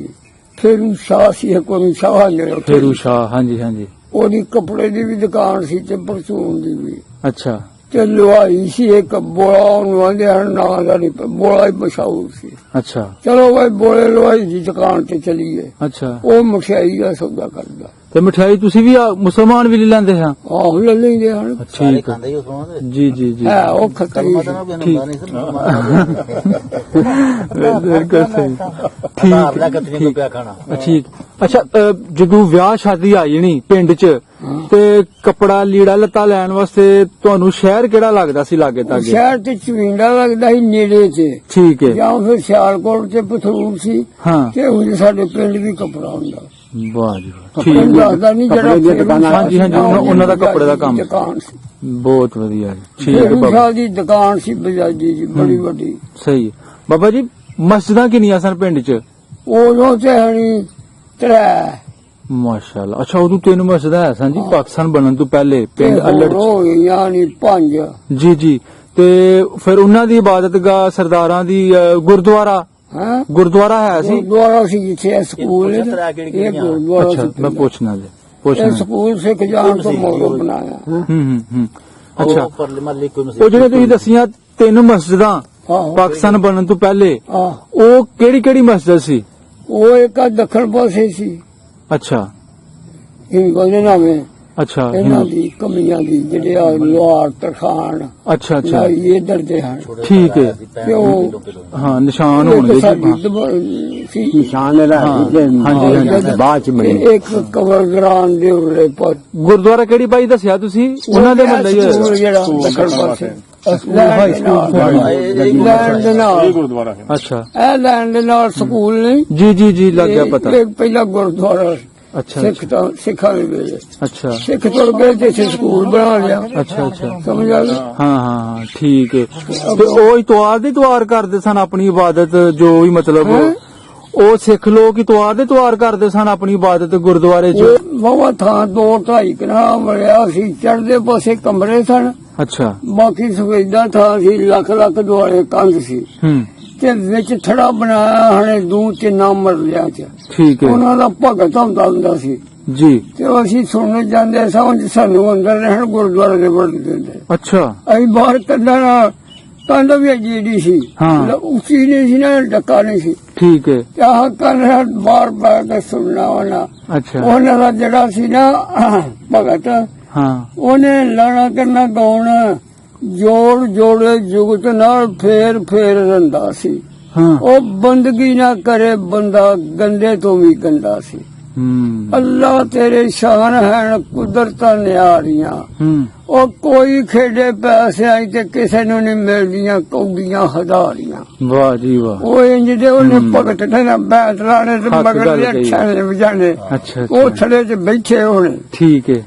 ਫੇਰੂ ਸ਼ਾਹ ਸੀ, ਕੋਈ ਸ਼ਾਹ ਨੇ ਫੇਰੂ ਸ਼ਾਹ, ਹਾਂਜੀ ਹਾਂਜੀ। ਉਹਦੀ ਕੱਪੜੇ ਦੀ ਵੀ ਦੁਕਾਨ ਸੀ ਤੇ ਪਰਚੂਨ ਦੀ ਵੀ। ਅੱਛਾ ਤੇ ਲੁਹਾਈ ਸੀ ਇੱਕ, ਬੋਲਾ ਉਹਨੂੰ ਆਂਦੇ ਹਨ, ਨਾਂ ਦਾ ਨਹੀਂ, ਬੋਲਾ ਹੀ ਮਸ਼ਹੂਰ ਸੀ। ਅੱਛਾ ਚਲੋ ਭਾਈ, ਬੋਲੇ ਲੁਹਾਈ ਦੀ ਦੁਕਾਨ ਤੇ ਚਲੀਏ। ਅੱਛਾ। ਉਹ ਮਠਿਆਈ ਦਾ ਸੌਦਾ ਕਰਦਾ। ਤੇ ਮਠਿਆਈ ਤੁਸੀਂ ਵੀ ਮੁਸਲਮਾਨ ਵੀ ਲੈ ਲੈਂਦੇ ਹਾਂ? ਆਹੋ, ਲੈ ਲੈਂਦੇ ਹਨ। ਸਾਰੇ ਠੀਕ ਖਾਂਦੇ ਹੀ ਉਸ ਤੋਂ ਜੀ ਜੀ ਜੀ। ਹੈ ਉਹ ਖੱਤਰੀ ਕਲਮਾ ਸੀ। ਤਾਂ ਨਾ ਵੀ ਹੁੰਦਾ ਨਹੀਂ ਸੀ। ਬਿਲਕੁਲ ਸਹੀ। ਭਾਵ ਦਾ ਕਤਰੀ ਨੂੰ ਪਿਆ ਖਾਣਾ। ਠੀਕ। ਅੱਛਾ, ਜਦੋਂ ਵਿਆਹ ਸ਼ਾਦੀ ਆ ਜਾਣੀ ਪਿੰਡ 'ਚ, ਤੇ ਕੱਪੜਾ ਲੀੜਾ ਲੱਤਾ ਲੈਣ ਵਾਸਤੇ ਤੁਹਾਨੂੰ ਸ਼ਹਿਰ ਕਿਹੜਾ ਲੱਗਦਾ ਸੀ ਲਾਗੇ ਤਾਗੇ? ਸ਼ਹਿਰ ਤੇ ਚਵਿੰਡਾ ਲੱਗਦਾ ਸੀ ਨੇੜੇ ਤੇ, ਠੀਕ ਹੈ। ਜਾਂ ਫਿਰ ਸਿਆਲਕੋਟ ਤੇ ਪਥਰੂਰ ਸੀ। ਹਾਂ, ਤੇ ਹੁਣ ਸਾਡੇ ਪਿੰਡ ਵੀ ਕੱਪੜਾ ਹੁੰਦਾ। ਵਾਹ ਜੀ ਵਾਹ, ਪਿੰਡ ਠੀਕ ਹੈ। ਦੱਸਦਾ ਨਹੀਂ ਜਿਹੜਾ ਹਾਂਜੀ, ਹਾਂਜੀ, ਉਹਨਾਂ ਦਾ ਕੱਪੜੇ ਦਾ ਕੰਮ। ਦੁਕਾਨ ਸੀ। ਬਹੁਤ ਵਧੀਆ ਜੀ, ਠੀਕ ਹੈ ਫੇਰੂ ਬਾਬਾ, ਸ਼ਾਹ ਦੀ ਦੁਕਾਨ ਸੀ ਬਜਾਜੀ ਦੀ, ਬੜੀ ਵੱਡੀ। ਸਹੀ ਹੈ ਬਾਬਾ ਜੀ। ਮਸਜਿਦਾਂ ਕਿੰਨੀਆਂ ਸਨ ਪਿੰਡ 'ਚ? ਉਦੋਂ ਤੇ ਹਣੀ 3 ਮਾਸ਼ਾਅੱਲਾ। ਅੱਛਾ, ਉਦੋਂ 3 ਮਸਜਿਦਾਂ ਹੈ ਸਨ ਜੀ ਪਾਕਿਸਤਾਨ ਬਣਨ ਤੋਂ ਪਹਿਲੇ ਪਿੰਡ ਅੱਲੜ ਚ। ਹੋ ਗਈਆਂ ਨੀ 5 ਜੀ ਜੀ। ਤੇ ਫਿਰ ਉਹਨਾਂ ਦੀ ਇਬਾਦਤਗਾਹ ਸਰਦਾਰਾਂ ਦੀ ਗੁਰਦੁਆਰਾ ਹੈ ਗੁਰਦੁਆਰਾ ਹੈ ਸੀ। ਗੁਰਦੁਆਰਾ ਸੀ ਜਿੱਥੇ ਇਹ ਸਕੂਲ ਪੁੱਛ ਰਿਹਾ ਕਿਹੜੀ ਇਹ ਕਿਹੜੀਆਂ? ਗੁਰਦੁਆਰਾ ਅੱਛਾ, ਸੀ ਮੈਂ ਪੁੱਛਣਾ ਜੀ ਪੁੱਛਣਾ। ਇਹ ਸਕੂਲ ਸਿੱਖ ਜਾਣ ਤੋਂ ਮਗਰੋਂ ਬਣਾਇਆ ਅੱਛਾ, ਉਹ ਪਰਲੇ ਮਹੱਲੇ ਕੋਈ ਉਹ ਜਿਹੜੇ ਤੁਸੀਂ ਦੱਸੀਆਂ 3 ਮਸਜਿਦਾਂ ਆਹੋ ਪਾਕਿਸਤਾਨ ਬਣਨ ਤੋਂ ਪਹਿਲੇ, ਆਹ ਉਹ ਕਿਹੜੀ ਕਿਹੜੀ ਮਸਜਿਦ ਸੀ? ਉਹ ਇੱਕ ਆ ਦੱਖਣ ਪਾਸੇ ਸੀ ਅੱਛਾ ਹਿੰਦੂ ਦੇ ਨਾਮੇ ਅੱਛਾ ਇਹਨਾਂ ਦੀ ਕਮੀਆਂ ਦੀ ਜਿਹੜੇ ਆ ਲੋਹਾਰ ਤਰਖਾਨ ਅੱਛਾ ਅੱਛਾ ਨਾ ਇਧਰ ਦੇ ਹਨ ਠੀਕ ਹੈ। ਤੇ ਉਹ ਹਾਂ, ਨਿਸ਼ਾਨ ਇੱਕ ਹੋਣਗੇ ਸਾਡੀ ਜੀ। ਸੀ ਨਿਸ਼ਾਨ ਇਹਦਾ ਹਾਂਜੀ, ਬਾਅਦ ਚ ਬਣੀ। ਇੱਕ ਕਬਰਗਰਾਨ ਦੇ ਉਰੇ ਪਰ ਗੁਰਦੁਆਰਾ ਕਿਹੜੀ ਬਾਈ ਦੱਸਿਆ ਤੁਸੀਂ? ਉਹਨਾਂ ਦੇ ਮਹੱਲੇ ਹੀ ਸਕੂਲ ਹੋਇਆ। ਜਿਹੜਾ ਦੱਖਣ ਪਾਸੇ ਹਾਈ ਸਕੂਲ ਲੈਣ ਦੇ ਨਾਲ ਗੁਰਦੁਆਰਾ ਹੈ। ਅੱਛਾ ਇਹ ਲੈਣ ਦੇ ਨਾਲ ਸਕੂਲ ਨਹੀਂ ਜੀ ਜੀ ਜੀ, ਲੱਗ ਗਿਆ ਪਤਾ। ਇਹ ਪਹਿਲਾ ਗੁਰਦੁਆਰਾ ਅੱਛਾ ਸਿੱਖ ਤਾਂ ਸਿੱਖਾਂ ਦੇ ਵੇਲੇ ਅੱਛਾ ਸਿੱਖ ਤੁਰ ਗਏ ਤੇ ਇੱਥੇ ਸਕੂਲ ਬਣਾ ਲਿਆ ਅੱਛਾ ਅੱਛਾ। ਸਮਝ ਆ ਗਈ ਹਾਂ ਹਾਂ ਹਾਂ, ਠੀਕ ਹੈ। ਤੇ ਉਹ ਇਤਵਾਰ ਦੀ ਇਤਵਾਰ ਕਰਦੇ ਸਨ ਆਪਣੀ ਇਬਾਦਤ, ਜੋ ਵੀ ਮਤਲਬ ਉਹ ਸਿੱਖ ਲੋਕ ਇਤਵਾਰ ਦੇ ਇਤਵਾਰ ਕਰਦੇ ਸਨ ਆਪਣੀ ਇਬਾਦਤ ਗੁਰਦੁਆਰੇ 'ਚ। ਬਾਬਾ ਥਾਂ 2-2.5 ਕਨਾਲ ਮਰਿਆ ਸੀ, ਚੜ੍ਹਦੇ ਪਾਸੇ ਕਮਰੇ ਸਨ, ਅੱਛਾ ਬਾਕੀ ਸਫੈਦਾ ਥਾਂ ਸੀ, ਲੱਖ ਲੱਖ ਦੁਆਲੇ ਕੰਧ ਸੀ ਤੇ ਵਿੱਚ ਥੜਾ ਬਣਾਇਆ ਹਣੇ 2-3 ਮਰਲਿਆਂ 'ਚ। ਠੀਕ ਹੈ ਉਹਨਾਂ ਦਾ ਭਗਤ ਹੁੰਦਾ ਸੀ ਜੀ। ਤੇ ਅਸੀਂ ਸੁਣਨ ਜਾਂਦੇ ਸਾਂ, ਸਾਨੂੰ ਅੰਦਰ ਰਹਿਣ ਗੁਰਦੁਆਰੇ ਦੇ ਵੜ ਦਿੰਦੇ। ਅੱਛਾ ਅਸੀਂ ਬਾਹਰ ਕੰਧ ਵੀ ਜਿਹੜੀ ਸੀ ਹਾਂ। ਉੱਚੀ ਨਹੀਂ ਸੀ ਨਾ, ਡੱਕਾ ਨਹੀਂ ਸੀ, ਠੀਕ ਹੈ। ਤੇ ਆਹ ਕੰਧ ਬਾਹਰ ਬੈ ਕੇ ਸੁਣਨਾ ਉਹਨਾਂ ਅੱਛਾ ਉਹਨਾਂ ਦਾ ਜਿਹੜਾ ਸੀ ਨਾ ਭਗਤ, ਹਾਂ ਉਹਨੇ ਲਾਣਾ ਕਰਨਾ ਗਾਉਣਾ, ਜੋੜ ਜੋੜੇ ਜੁਗਤ ਨਾਲ ਫੇਰ ਫੇਰ ਰੰਦਾ ਸੀ। ਹਾਂ ਉਹ ਬੰਦਗੀ ਨਾ ਕਰੇ ਬੰਦਾ, ਗੰਦੇ ਤੋਂ ਵੀ ਗੰਦਾ ਸੀ। ਅੱਲਾ ਤੇਰੇ ਸ਼ਾਨ ਹੈ ਕੁਦਰਤਾਂ ਨਿਆਰੀਆਂ। ਉਹ ਕੋਈ ਖੇਡੇ ਪੈਸਿਆਂ ਤੇ ਕਿਸੇ ਨੂੰ ਨਹੀਂ ਮਿਲਦੀਆਂ ਕੌਡੀਆਂ ਹਜ਼ਾਰੀਆਂ। ਵਾਹ ਜੀ ਵਾਹ। ਉਹ ਇੰਜ ਦੇ ਉਹਨੇ ਭਗਤ ਨੇ ਨਾ ਬੈਠ ਲਾਣੇ ਤੇ ਹੱਕ ਮਗਰ ਗੱਲ ਦੇ ਕਹੀ। ਛਾਣੇ ਵਜਾਣੇ, ਅੱਛਾ ਉਹ ਅੱਛਾ ਥੜੇ ਚ ਬੈਠੇ ਹੋਣੇ, ਠੀਕ ਹੈ।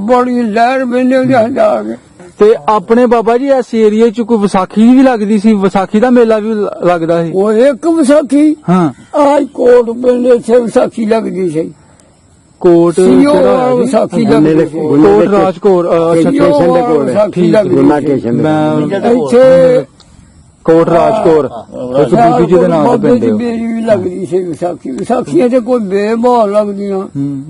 ਬੜੀ ਲਹਿਰ ਬਿੰਦੇ ਉਹਦੇ ਹਜਾ ਕੇ। ਤੇ ਆਪਣੇ ਬਾਬਾ ਜੀ ਇਸ ਏਰੀਏ 'ਚ ਕੋਈ ਵਿਸਾਖੀ ਵੀ ਲੱਗਦੀ ਸੀ? ਵਿਸਾਖੀ ਦਾ ਮੇਲਾ ਵੀ ਲੱਗਦਾ ਸੀ? ਉਹ ਇੱਕ ਵਿਸਾਖੀ ਹਾਂ, ਆਜ ਕੋਟ ਪਿੰਡ ਇੱਥੇ ਵਿਸਾਖੀ ਲੱਗਦੀ ਸੀ। ਕੋਟ ਸੀਓ ਕਿਹੜਾ ਹੈ ਜੀ? ਵਿਸਾਖੀ ਲੱਗਦੀ ਸੀ। ਕੋਟ ਰਾਜਕੋਟ ਅੱਛਾ ਸੀਓ ਸਟੇਸ਼ਨ ਦੇ ਕੋਲ ਹੈ। ਵਿਸਾਖੀ ਠੀਕ ਲੱਗਦੀ ਹੈ। ਸੀ। ਮੈਂ ਇੱਥੇ ਕੋਟ ਰਾਜਕੋਟ ਇੱਕ ਬੀਬੀ ਜੀ ਦੇ ਨਾਮ ਤੇ ਪਿੰਡ ਹੈ। ਮੇਰੀ ਵੀ ਲੱਗਦੀ ਸੀ ਵਿਸਾਖੀ। ਵਿਸਾਖੀਆਂ ਤੇ ਕੋਈ ਬੇਭਾਅ ਲੱਗਦੀਆਂ।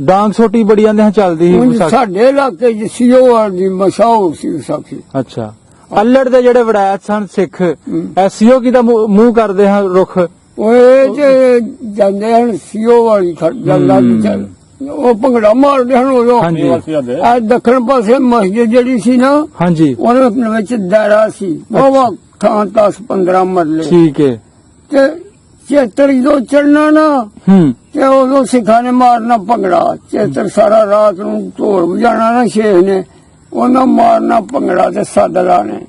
ਡਾਂਗ ਛੋਟੀ ਬੜੀਆਂ ਦੇ ਚੱਲਦੀ ਸੀ ਉਂਝ ਵਿਸਾਖੀ। ਸਾਡੇ ਇਲਾਕੇ ਚ ਸੀਓ ਦੀ ਮਸ਼ਹੂਰ ਸੀ ਵਿਸਾਖੀ। ਅੱਛਾ, ਅੱਲੜ ਦੇ ਜਿਹੜੇ ਵੜੈਤ ਸਨ ਸਿੱਖ, ਐਸੀਓ ਕੀ ਦਾ ਮੂੰਹ ਕਰਦੇ ਹਨ ਰੁੱਖ? ਉਹ ਇਹ ਜੇ ਜਾਂਦੇ ਹਨ ਸੀਓ ਵਾਲੀ ਖੜ ਜਾਂਦਾ ਚੱਲ, ਉਹ ਭੰਗੜਾ ਮਾਰਦੇ ਹਨ ਉਦੋਂ। ਹਾਂਜੀ ਆ ਦੱਖਣ ਪਾਸੇ ਮਸਜਿਦ ਜਿਹੜੀ ਸੀ ਨਾ, ਹਾਂਜੀ ਉਹਦੇ ਵਿੱਚ ਦਾਇਰਾ ਸੀ, ਵਾਵਾ ਥਾਂ 10-15 ਮਰਲੇ। ਠੀਕ ਹੈ। ਤੇ ਚੇਤਰ ਜਦੋਂ ਚੜਨਾ ਨਾ ਤੇ ਉਦੋਂ ਸਿੱਖਾਂ ਨੇ ਮਾਰਨਾ ਭੰਗੜਾ। ਚੇਤਰ ਸਾਰਾ ਰਾਤ ਨੂੰ ਢੋਲ ਵਜਾਣਾ ਨਾ, ਸ਼ੇਖ ਨੇ ਉਹਨਾਂ ਮਾਰਨਾ ਭੰਗੜਾ ਤੇ ਸੱਦ ਲਾਣੇ।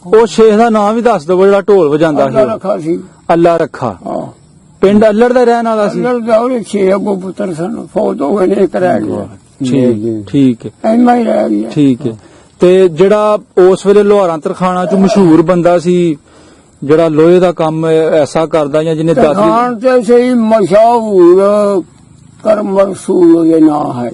ਉਹ ਸ਼ੇਖ ਦਾ ਨਾਮ ਵੀ ਦੱਸ ਦਵੋ ਜਿਹੜਾ ਢੋਲ ਵਜਾਉਂਦਾ ਅੱਲਾ ਸੀ? ਰੱਖਾ ਸੀ। ਅੱਲਾ ਰੱਖਾ। ਹਾਂ, ਪਿੰਡ ਅੱਲੜ ਦਾ ਰਹਿਣ ਵਾਲਾ ਸੀ? ਅੱਲੜ ਦਾ ਉਹਦੇ 6 ਅੱਗੋਂ ਪੁੱਤਰ ਸਨ, ਫੌਤ ਹੋ ਗਏ ਨੇ, ਇੱਕ ਰਹਿ ਗਿਆ। ਠੀਕ ਹੈ ਇੰਨਾ ਹੀ ਰਹਿ ਗਿਆ। ਠੀਕ ਹੈ। ਤੇ ਜਿਹੜਾ ਉਸ ਵੇਲੇ ਲੋਹਾਰਾਂ ਤਰਖਾਣਾ 'ਚ ਮਸ਼ਹੂਰ ਬੰਦਾ ਸੀ, ਜਿਹੜਾ ਲੋਹੇ ਦਾ ਕੰਮ ਐਸਾ ਕਰਦਾ ਜਾਂ ਜਿਹਨੇ ਖਾਨ ਤੇ ਸਹੀ ਮਸ਼ਹੂਰ ਕਰਮ ਰਸੂਲ ਉਹਦੇ ਨਾਂ ਹੈ।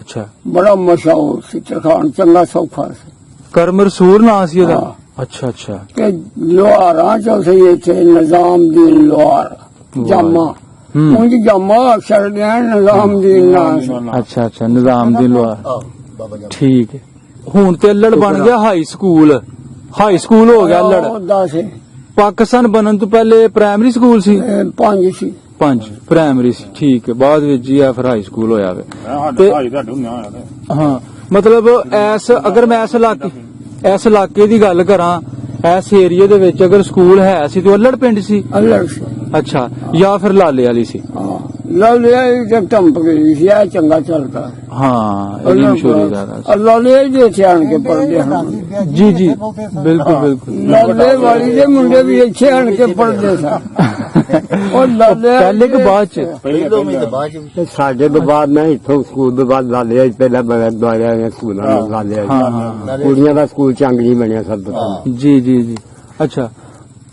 ਅੱਛਾ, ਬੜਾ ਮਸ਼ਹੂਰ ਸੀ ਤਰਖਾਨ, ਚੰਗਾ ਸੌਖਾ ਸੀ। ਕਰਮ ਰਸੂਲ ਨਾਂ ਸੀ ਉਹਦਾ? ਹਾਂ। ਅੱਛਾ ਅੱਛਾ। ਕਿ ਲੋਹਾਰਾਂ ਚ ਸਹੀ ਇੱਥੇ ਨਿਜ਼ਾਮਦੀਨ ਲੋਹਾਰ ਜਾਮਾ, ਉਂਝ ਜਾਮਾ ਅਕਸਰ ਗਿਆ ਨਿਜ਼ਾਮਦੀਨ ਨਾਂ ਸੀ। ਅੱਛਾ ਅੱਛਾ, ਨਿਜ਼ਾਮਦੀਨ ਲੋਹਾਰ। ਬਾਬਾ ਜੀ ਠੀਕ ਹੈ। ਹੁਣ ਤੇ ਅੱਲੜ ਬਣ ਗਿਆ ਹਾਈ ਸਕੂਲ। ਹਾਈ ਸਕੂਲ ਹੋ ਗਿਆ ਅੱਲੜ। ਉਹ 10 ਪਾਕਿਸਤਾਨ ਬਣਨ ਤੋਂ ਪਹਿਲੇ ਪ੍ਰਾਇਮਰੀ ਸਕੂਲ ਸੀ? 5 ਸੀ। 5 ਪ੍ਰਾਇਮਰੀ ਸੀ, ਠੀਕ ਹੈ। ਬਾਅਦ ਵਿੱਚ ਹੀ ਆ ਫਿਰ ਹਾਈ ਸਕੂਲ ਹੋਇਆ ਵੇ। ਤੇ ਹਾਂ, ਮਤਲਬ ਅਗਰ ਮੈਂ ਇਸ ਇਲਾਕੇ ਦੀ ਗੱਲ ਕਰਾਂ, ਇਸ ਏਰੀਏ ਦੇ ਵਿੱਚ ਅਗਰ ਸਕੂਲ ਹੈ ਸੀ ਤੇ ਅੱਲੜ ਪਿੰਡ ਸੀ? ਅੱਲੜ ਸੀ। ਅੱਛਾ, ਜਾਂ ਫਿਰ ਲਾਲੇ ਵਾਲੀ ਸੀ? ਹਾਂ, ਲਾਲੇ ਤੇ ਟੰਪ ਗਈ ਸੀ। ਇਹ ਚੰਗਾ ਚੱਲਦਾ। ਹਾਂ, ਇਹਦੀ ਮਸ਼ਹੂਰੀ ਜ਼ਿਆਦਾ ਸੀ। ਲਾਲੇ ਦੇ ਇੱਥੇ ਆਣ ਕੇ ਪੜਦੇ ਹਨ। ਜੀ ਜੀ, ਬਿਲਕੁਲ ਬਿਲਕੁਲ। ਲਾਲੇ ਵਾਲੀ ਦੇ ਮੁੰਡੇ ਵੀ ਇੱਥੇ ਆਣ ਕੇ ਪੜਦੇ ਸਨ। ਉਹ ਲਾਲੇ ਪਹਿਲੇ ਕਿ ਬਾਅਦ ਚ? ਪਹਿਲੋਂ ਵੀ ਤੇ ਬਾਅਦ ਚ। ਸਾਡੇ ਤੋਂ ਬਾਅਦ ਮੈਂ ਇੱਥੋਂ ਸਕੂਲ ਤੋਂ ਬਾਅਦ ਲਾਲਿਆ ਪਹਿਲਾਂ ਬਗੈਰ ਦੁਆਰਿਆ ਸਕੂਲਾਂ ਨੂੰ ਲਾਲਿਆ। ਹਾਂ ਕੁੜੀਆਂ ਦਾ ਸਕੂਲ ਚੰਗ ਜੀ ਬਣਿਆ ਸਭ ਤੋਂ। ਜੀ ਜੀ ਜੀ। ਅੱਛਾ,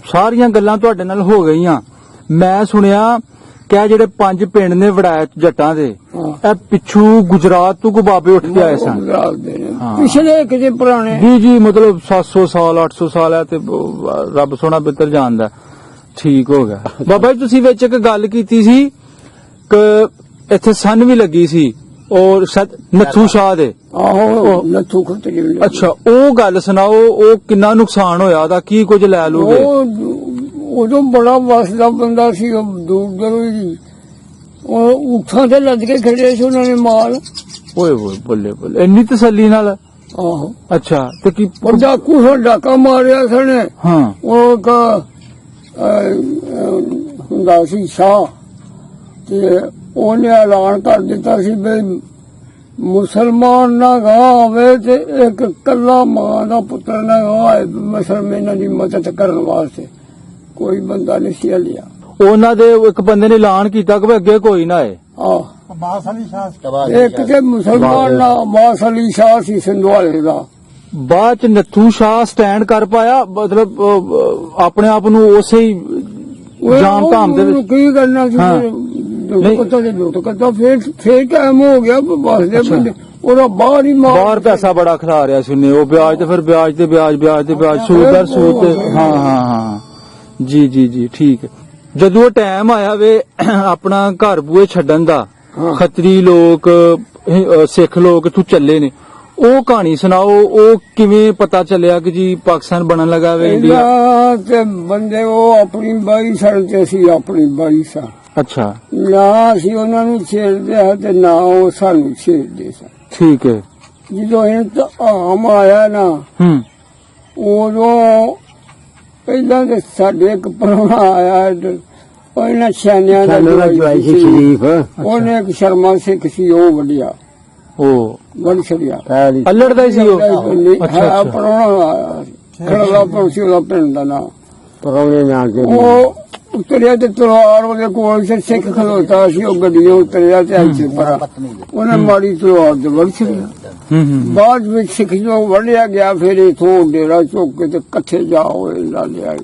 ਸਾਰੀਆਂ ਗੱਲਾਂ ਤੁਹਾਡੇ ਨਾਲ ਹੋ ਗਈਆਂ। ਮੈਂ ਸੁਣਿਆ ਕਿਆ ਜਿਹੜੇ 5 ਪਿੰਡ ਨੇ ਵੜਾਇਤ ਜੱਟਾਂ ਦੇ ਹਾਂ। ਇਹ ਪਿੱਛੂ ਗੁਜਰਾਤ ਤੋਂ ਕੋ ਬਾਬੇ ਉੱਠ ਕੇ ਆਏ ਸਨ ਗੁਜਰਾਤ ਦੇ ਨੇ। ਹਾਂ। ਪਿਛਲੇ ਕਿਤੇ ਪੁਰਾਣੇ ਜੀ ਜੀ ਮਤਲਬ 700 ਸਾਲ 800 ਸਾਲ ਹੈ ਤੇ ਰੱਬ ਸੋਹਣਾ ਬਿੱਤਰ ਜਾਣਦਾ ਠੀਕ ਹੋ ਗਿਆ ਬਾਬਾ ਜੀ ਤੁਸੀਂ ਵਿੱਚ ਇੱਕ ਗੱਲ ਕੀਤੀ ਸੀ ਕਿ ਇੱਥੇ ਸੰਨ ਵੀ ਲੱਗੀ ਸੀ ਔਰ ਨੱਥੂ ਸ਼ਾਹ ਦੇ ਆਹੋ ਨੱਥੂ ਖੱਤਰੀ ਨੇ। ਅੱਛਾ ਉਹ ਗੱਲ ਸੁਣਾਓ ਉਹ ਕਿੰਨਾ ਨੁਕਸਾਨ ਹੋਇਆ ਉਹਦਾ ਕੀ ਕੁਝ ਲੈ ਲੂਗੇ ਉਹ ਉਦੋਂ ਬੜਾ ਵਸਦਾ ਬੰਦਾ ਸੀ ਉਹ ਦੂਰ ਦੂਰ ਹੀ ਉਹ ਉੱਠਾਂ ਤੇ ਲੱਦ ਕੇ ਖੜੇ ਸੀ ਉਹਨਾਂ ਨੇ ਮਾਲ। ਓਏ ਓਏ ਬੱਲੇ ਬੱਲੇ ਇੰਨੀ ਤਸੱਲੀ ਨਾਲ ਆਹੋ ਅੱਛਾ ਤੇ ਕੀ ਉਹ ਡਾਕੂ ਸਾ ਡਾਕਾ ਮਾਰਿਆ ਸਣੇ ਹਾਂ ਉਹ ਇੱਕ ਹੁੰਦਾ ਸੀ ਸ਼ਾਹ ਤੇ ਉਹਨੇ ਐਲਾਨ ਕਰ ਦਿੱਤਾ ਸੀ ਵੀ ਮੁਸਲਮਾਨ ਨਾ ਗਾ ਹੋਵੇ ਤੇ ਇੱਕ ਕੱਲਾ ਮਾਂ ਦਾ ਪੁੱਤਰ ਨਾ ਗਾ ਹੋਵੇ ਮੁਸਲਮਾਨਾਂ ਦੀ ਮਦਦ ਕਰਨ ਵਾਸਤੇ ਕੋਈ ਬੰਦਾ ਨਹੀਂ ਸੀ ਲਿਆ। ਉਹਨਾਂ ਦੇ ਇੱਕ ਬੰਦੇ ਨੇ ਐਲਾਨ ਕੀਤਾ ਕਿ ਵੀ ਅੱਗੇ ਕੋਈ ਨਾ ਆਏ ਆਹ ਬਾਸ ਅਲੀ ਸ਼ਾਹ ਇੱਕ ਤੇ ਮੁਸਲਮਾਨ ਨਾ ਅਬਾਸ ਅਲੀ ਸ਼ਾਹ ਸੀ ਸਿੰਧਵਾਲੇ ਦਾ। ਬਾਅਦ ਚ ਨੱਥੂ ਸ਼ਾਹ ਸਟੈਂਡ ਕਰ ਪਾਇਆ ਮਤਲਬ ਆਪਣੇ ਆਪ ਨੂੰ ਉਸੇ ਹੀ ਜਾਮ ਧਾਮ ਦੇ ਵਿੱਚ ਕੀ ਕਰਨਾ ਸੀ ਹਾਂ। ਪਤਾ ਤੇ ਲੁੱਟ ਕਰਦਾ ਫੇਰ ਟਾਈਮ ਹੋ ਗਿਆ ਬਸ ਦੇ ਬੰਦੇ ਉਹਦਾ ਬਾਹਰ ਹੀ ਮਾਰ ਬਾਹਰ ਪੈਸਾ ਬੜਾ ਖਿਲਾ ਰਿਹਾ ਸੀ ਉਹਨੇ ਉਹ ਵਿਆਜ ਤੇ ਫਿਰ ਵਿਆਜ ਤੇ ਵਿਆਜ ਵਿਆਜ ਤੇ ਵਿਆਜ ਸੂਦ ਦਰ ਸੂਦ ਤੇ ਹਾਂ ਹਾਂ ਹਾਂ ਜੀ ਜੀ ਜੀ ਠੀਕ ਹੈ। ਜਦੋਂ ਟਾਈਮ ਆਇਆ ਵੇ ਆਪਣਾ ਘਰ ਬੂਏ ਛੱਡਣ ਦਾ ਹਾਂ। ਖੱਤਰੀ ਲੋਕ ਸਿੱਖ ਲੋਕ ਇੱਥੋਂ ਚੱਲੇ ਨੇ ਉਹ ਕਹਾਣੀ ਸੁਣਾਓ ਉਹ ਕਿਵੇਂ ਪਤਾ ਚੱਲਿਆ ਕਿ ਜੀ ਪਾਕਿਸਤਾਨ ਬਣਨ ਲੱਗਾ ਵੇ ਇੰਡੀਆ ਇਹਨਾਂ ਤੇ ਬੰਦੇ ਉਹ ਆਪਣੀ ਬਾਈ ਸੜ ਤੇ ਸੀ ਆਪਣੀ ਬਾਈ ਸਾ ਅੱਛਾ ਨਾ ਅਸੀਂ ਉਹਨਾਂ ਨੂੰ ਛੇੜਦੇ ਹਾਂ ਤੇ ਨਾ ਉਹ ਸਾਨੂੰ ਛੇੜਦੇ ਸਨ। ਠੀਕ ਹੈ ਜਦੋਂ ਇਹ ਤਾਂ ਆਮ ਆਇਆ ਨਾ ਹੂੰ ਉਦੋਂ ਪਹਿਲਾਂ ਤੇ ਸਾਡੇ ਇੱਕ ਪ੍ਰਾਹੁਣਾ ਆਇਆ ਇੱਧਰ, ਉਹ ਇਹਨਾਂ ਛਾਨਿਆਂ ਦਾ ਜਵਾਈ ਸੀ ਸ਼ਰੀਫ। ਉਹਨੇ ਇੱਕ ਸ਼ਰਮਾ ਸਿੱਖ ਸੀ ਉਹ ਵੱਡਿਆ ਉਹ ਵੱਡ ਛੜਿਆ ਅੱਲੜ ਦਾ ਹੀ ਸੀ ਉਹ ਅੱਛਾ ਪ੍ਰਾਹੁਣਾ ਆਇਆ ਸੀ ਖੜਲਾ ਪੜੋਸੀ ਉਹਦਾ ਪਿੰਡ ਦਾ ਨਾਂ ਪਰੌਣੇ ਨਾਲ ਦੇ ਉਹ ਉਤਰਿਆ ਤੇ ਤਲਵਾਰ ਉਹਦੇ ਕੋਲ ਸੀ ਸਿੱਖ ਖਲੋਤਾ ਸੀ ਉਹ ਗੱਡੀਆਂ ਉਤਰਿਆ ਤੇ ਇੱਥੇ ਪਰਾ ਉਹਨੇ ਮਾਰੀ ਤਲਵਾਰ ਦੇ ਵੜ ਛੜਿਆ। ਹੂੰ ਹੂੰ ਬਾਅਦ ਵਿੱਚ ਸਿੱਖ ਜੋ ਵੜਿਆ ਗਿਆ ਫਿਰ ਇਥੋਂ ਡੇਰਾ ਚੁੱਕ ਕੇ ਤੇ ਇਕੱਠੇ ਜਾ ਹੋਏ ਲਾ ਲਿਆ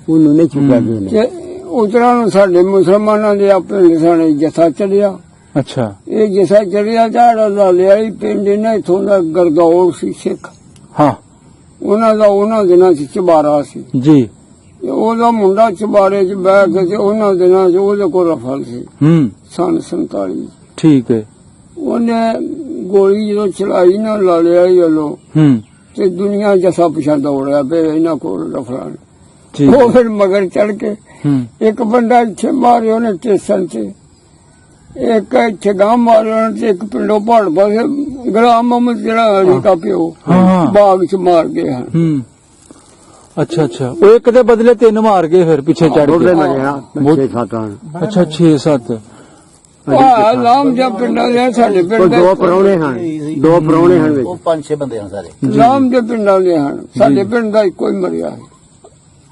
ਉਹਨੂੰ ਨਹੀਂ ਚੁੱਕਿਆ ਗਏ ਤੇ ਉਤਰਾਂ ਨੂੰ ਸਾਡੇ ਮੁਸਲਮਾਨਾਂ ਦੇ ਆਪਣੇ ਸਾਡੇ ਜਥਾ ਚੜਿਆ। ਅੱਛਾ ਇਹ ਜਥਾ ਚੜਿਆ ਝਾੜਾ ਲਾ ਲਿਆ ਪਿੰਡ ਇਹਨਾਂ ਇਥੋਂ ਦਾ ਗਰਦੌਰ ਸੀ ਸਿੱਖ ਹਾਂ ਉਹਨਾਂ ਦਾ ਉਹਨਾਂ ਦਿਨਾਂ ਚ ਚਬਾਰਾ ਸੀ ਜੀ ਤੇ ਉਹਦਾ ਮੁੰਡਾ ਚਬਾਰੇ ਚ ਬਹਿ ਕੇ ਤੇ ਉਹਨਾਂ ਦਿਨਾਂ ਚ ਉਹਦੇ ਕੋਲ ਰਫਲ ਸੀ ਹੂੰ ਸਨ 47 ਠੀਕ ਹੈ ਉਹਨੇ ਗੋਲੀ ਜਦੋਂ ਚਲਾਈ ਨਾ ਲਾ ਲਿਆ ਯਲੋ ਹੂੰ ਤੇ ਦੁਨੀਆ ਜਸਾ ਪਿਛਾ ਦੌੜਿਆ ਪਏ ਇਹਨਾਂ ਕੋਲ ਰਫਲਾਂ ਨੇ। ਜੀ ਉਹ ਫਿਰ ਮਗਰ ਚੜ ਕੇ ਹੂੰ ਇੱਕ ਬੰਦਾ ਇੱਥੇ ਮਾਰਿਆ ਉਹਨੇ ਸਟੇਸ਼ਨ ਤੇ ਇੱਕ ਇੱਥੇ ਗਾਂ ਮਾਰਿਆ ਉਹਨੇ ਤੇ ਇੱਕ ਪਿੰਡੋਂ ਪਹਾੜ ਪਾਸੇ ਗੁਲਾਮ ਮੁਹੰਮਦ ਜਿਹੜਾ ਅਲੀ ਦਾ ਪਿਓ ਹਾਂ। ਬਾਗ ਚ ਮਾਰ ਗਏ ਹਨ। ਹੂੰ ਅੱਛਾ ਅੱਛਾ ਉਹ ਇੱਕ ਦੇ ਬਦਲੇ 3 ਮਾਰ ਗਏ ਫਿਰ ਪਿੱਛੇ ਚੜ ਉਹਦੇ ਕੇ ਨਾਲ ਆ 6-7 ਅੱਛਾ 6-7 ਆਹ ਲਾਮ ਜਾਂ ਪਿੰਡਾਂ ਦੇ ਸਾਡੇ ਪਿੰਡ ਦੋ ਦੇ ਪਰੌਣੇ ਹਨ ਦੋ ਪਰੌਣੇ ਹਨ ਵਿੱਚ ਉਹ 5-6 ਬੰਦੇ ਹਨ ਸਾਰੇ ਲਾਮ ਦੇ ਪਿੰਡਾਂ ਦੇ ਹਨ ਸਾਡੇ ਪਿੰਡ ਦਾ ਇੱਕੋ ਹੀ ਮਰਿਆ ਹੈ।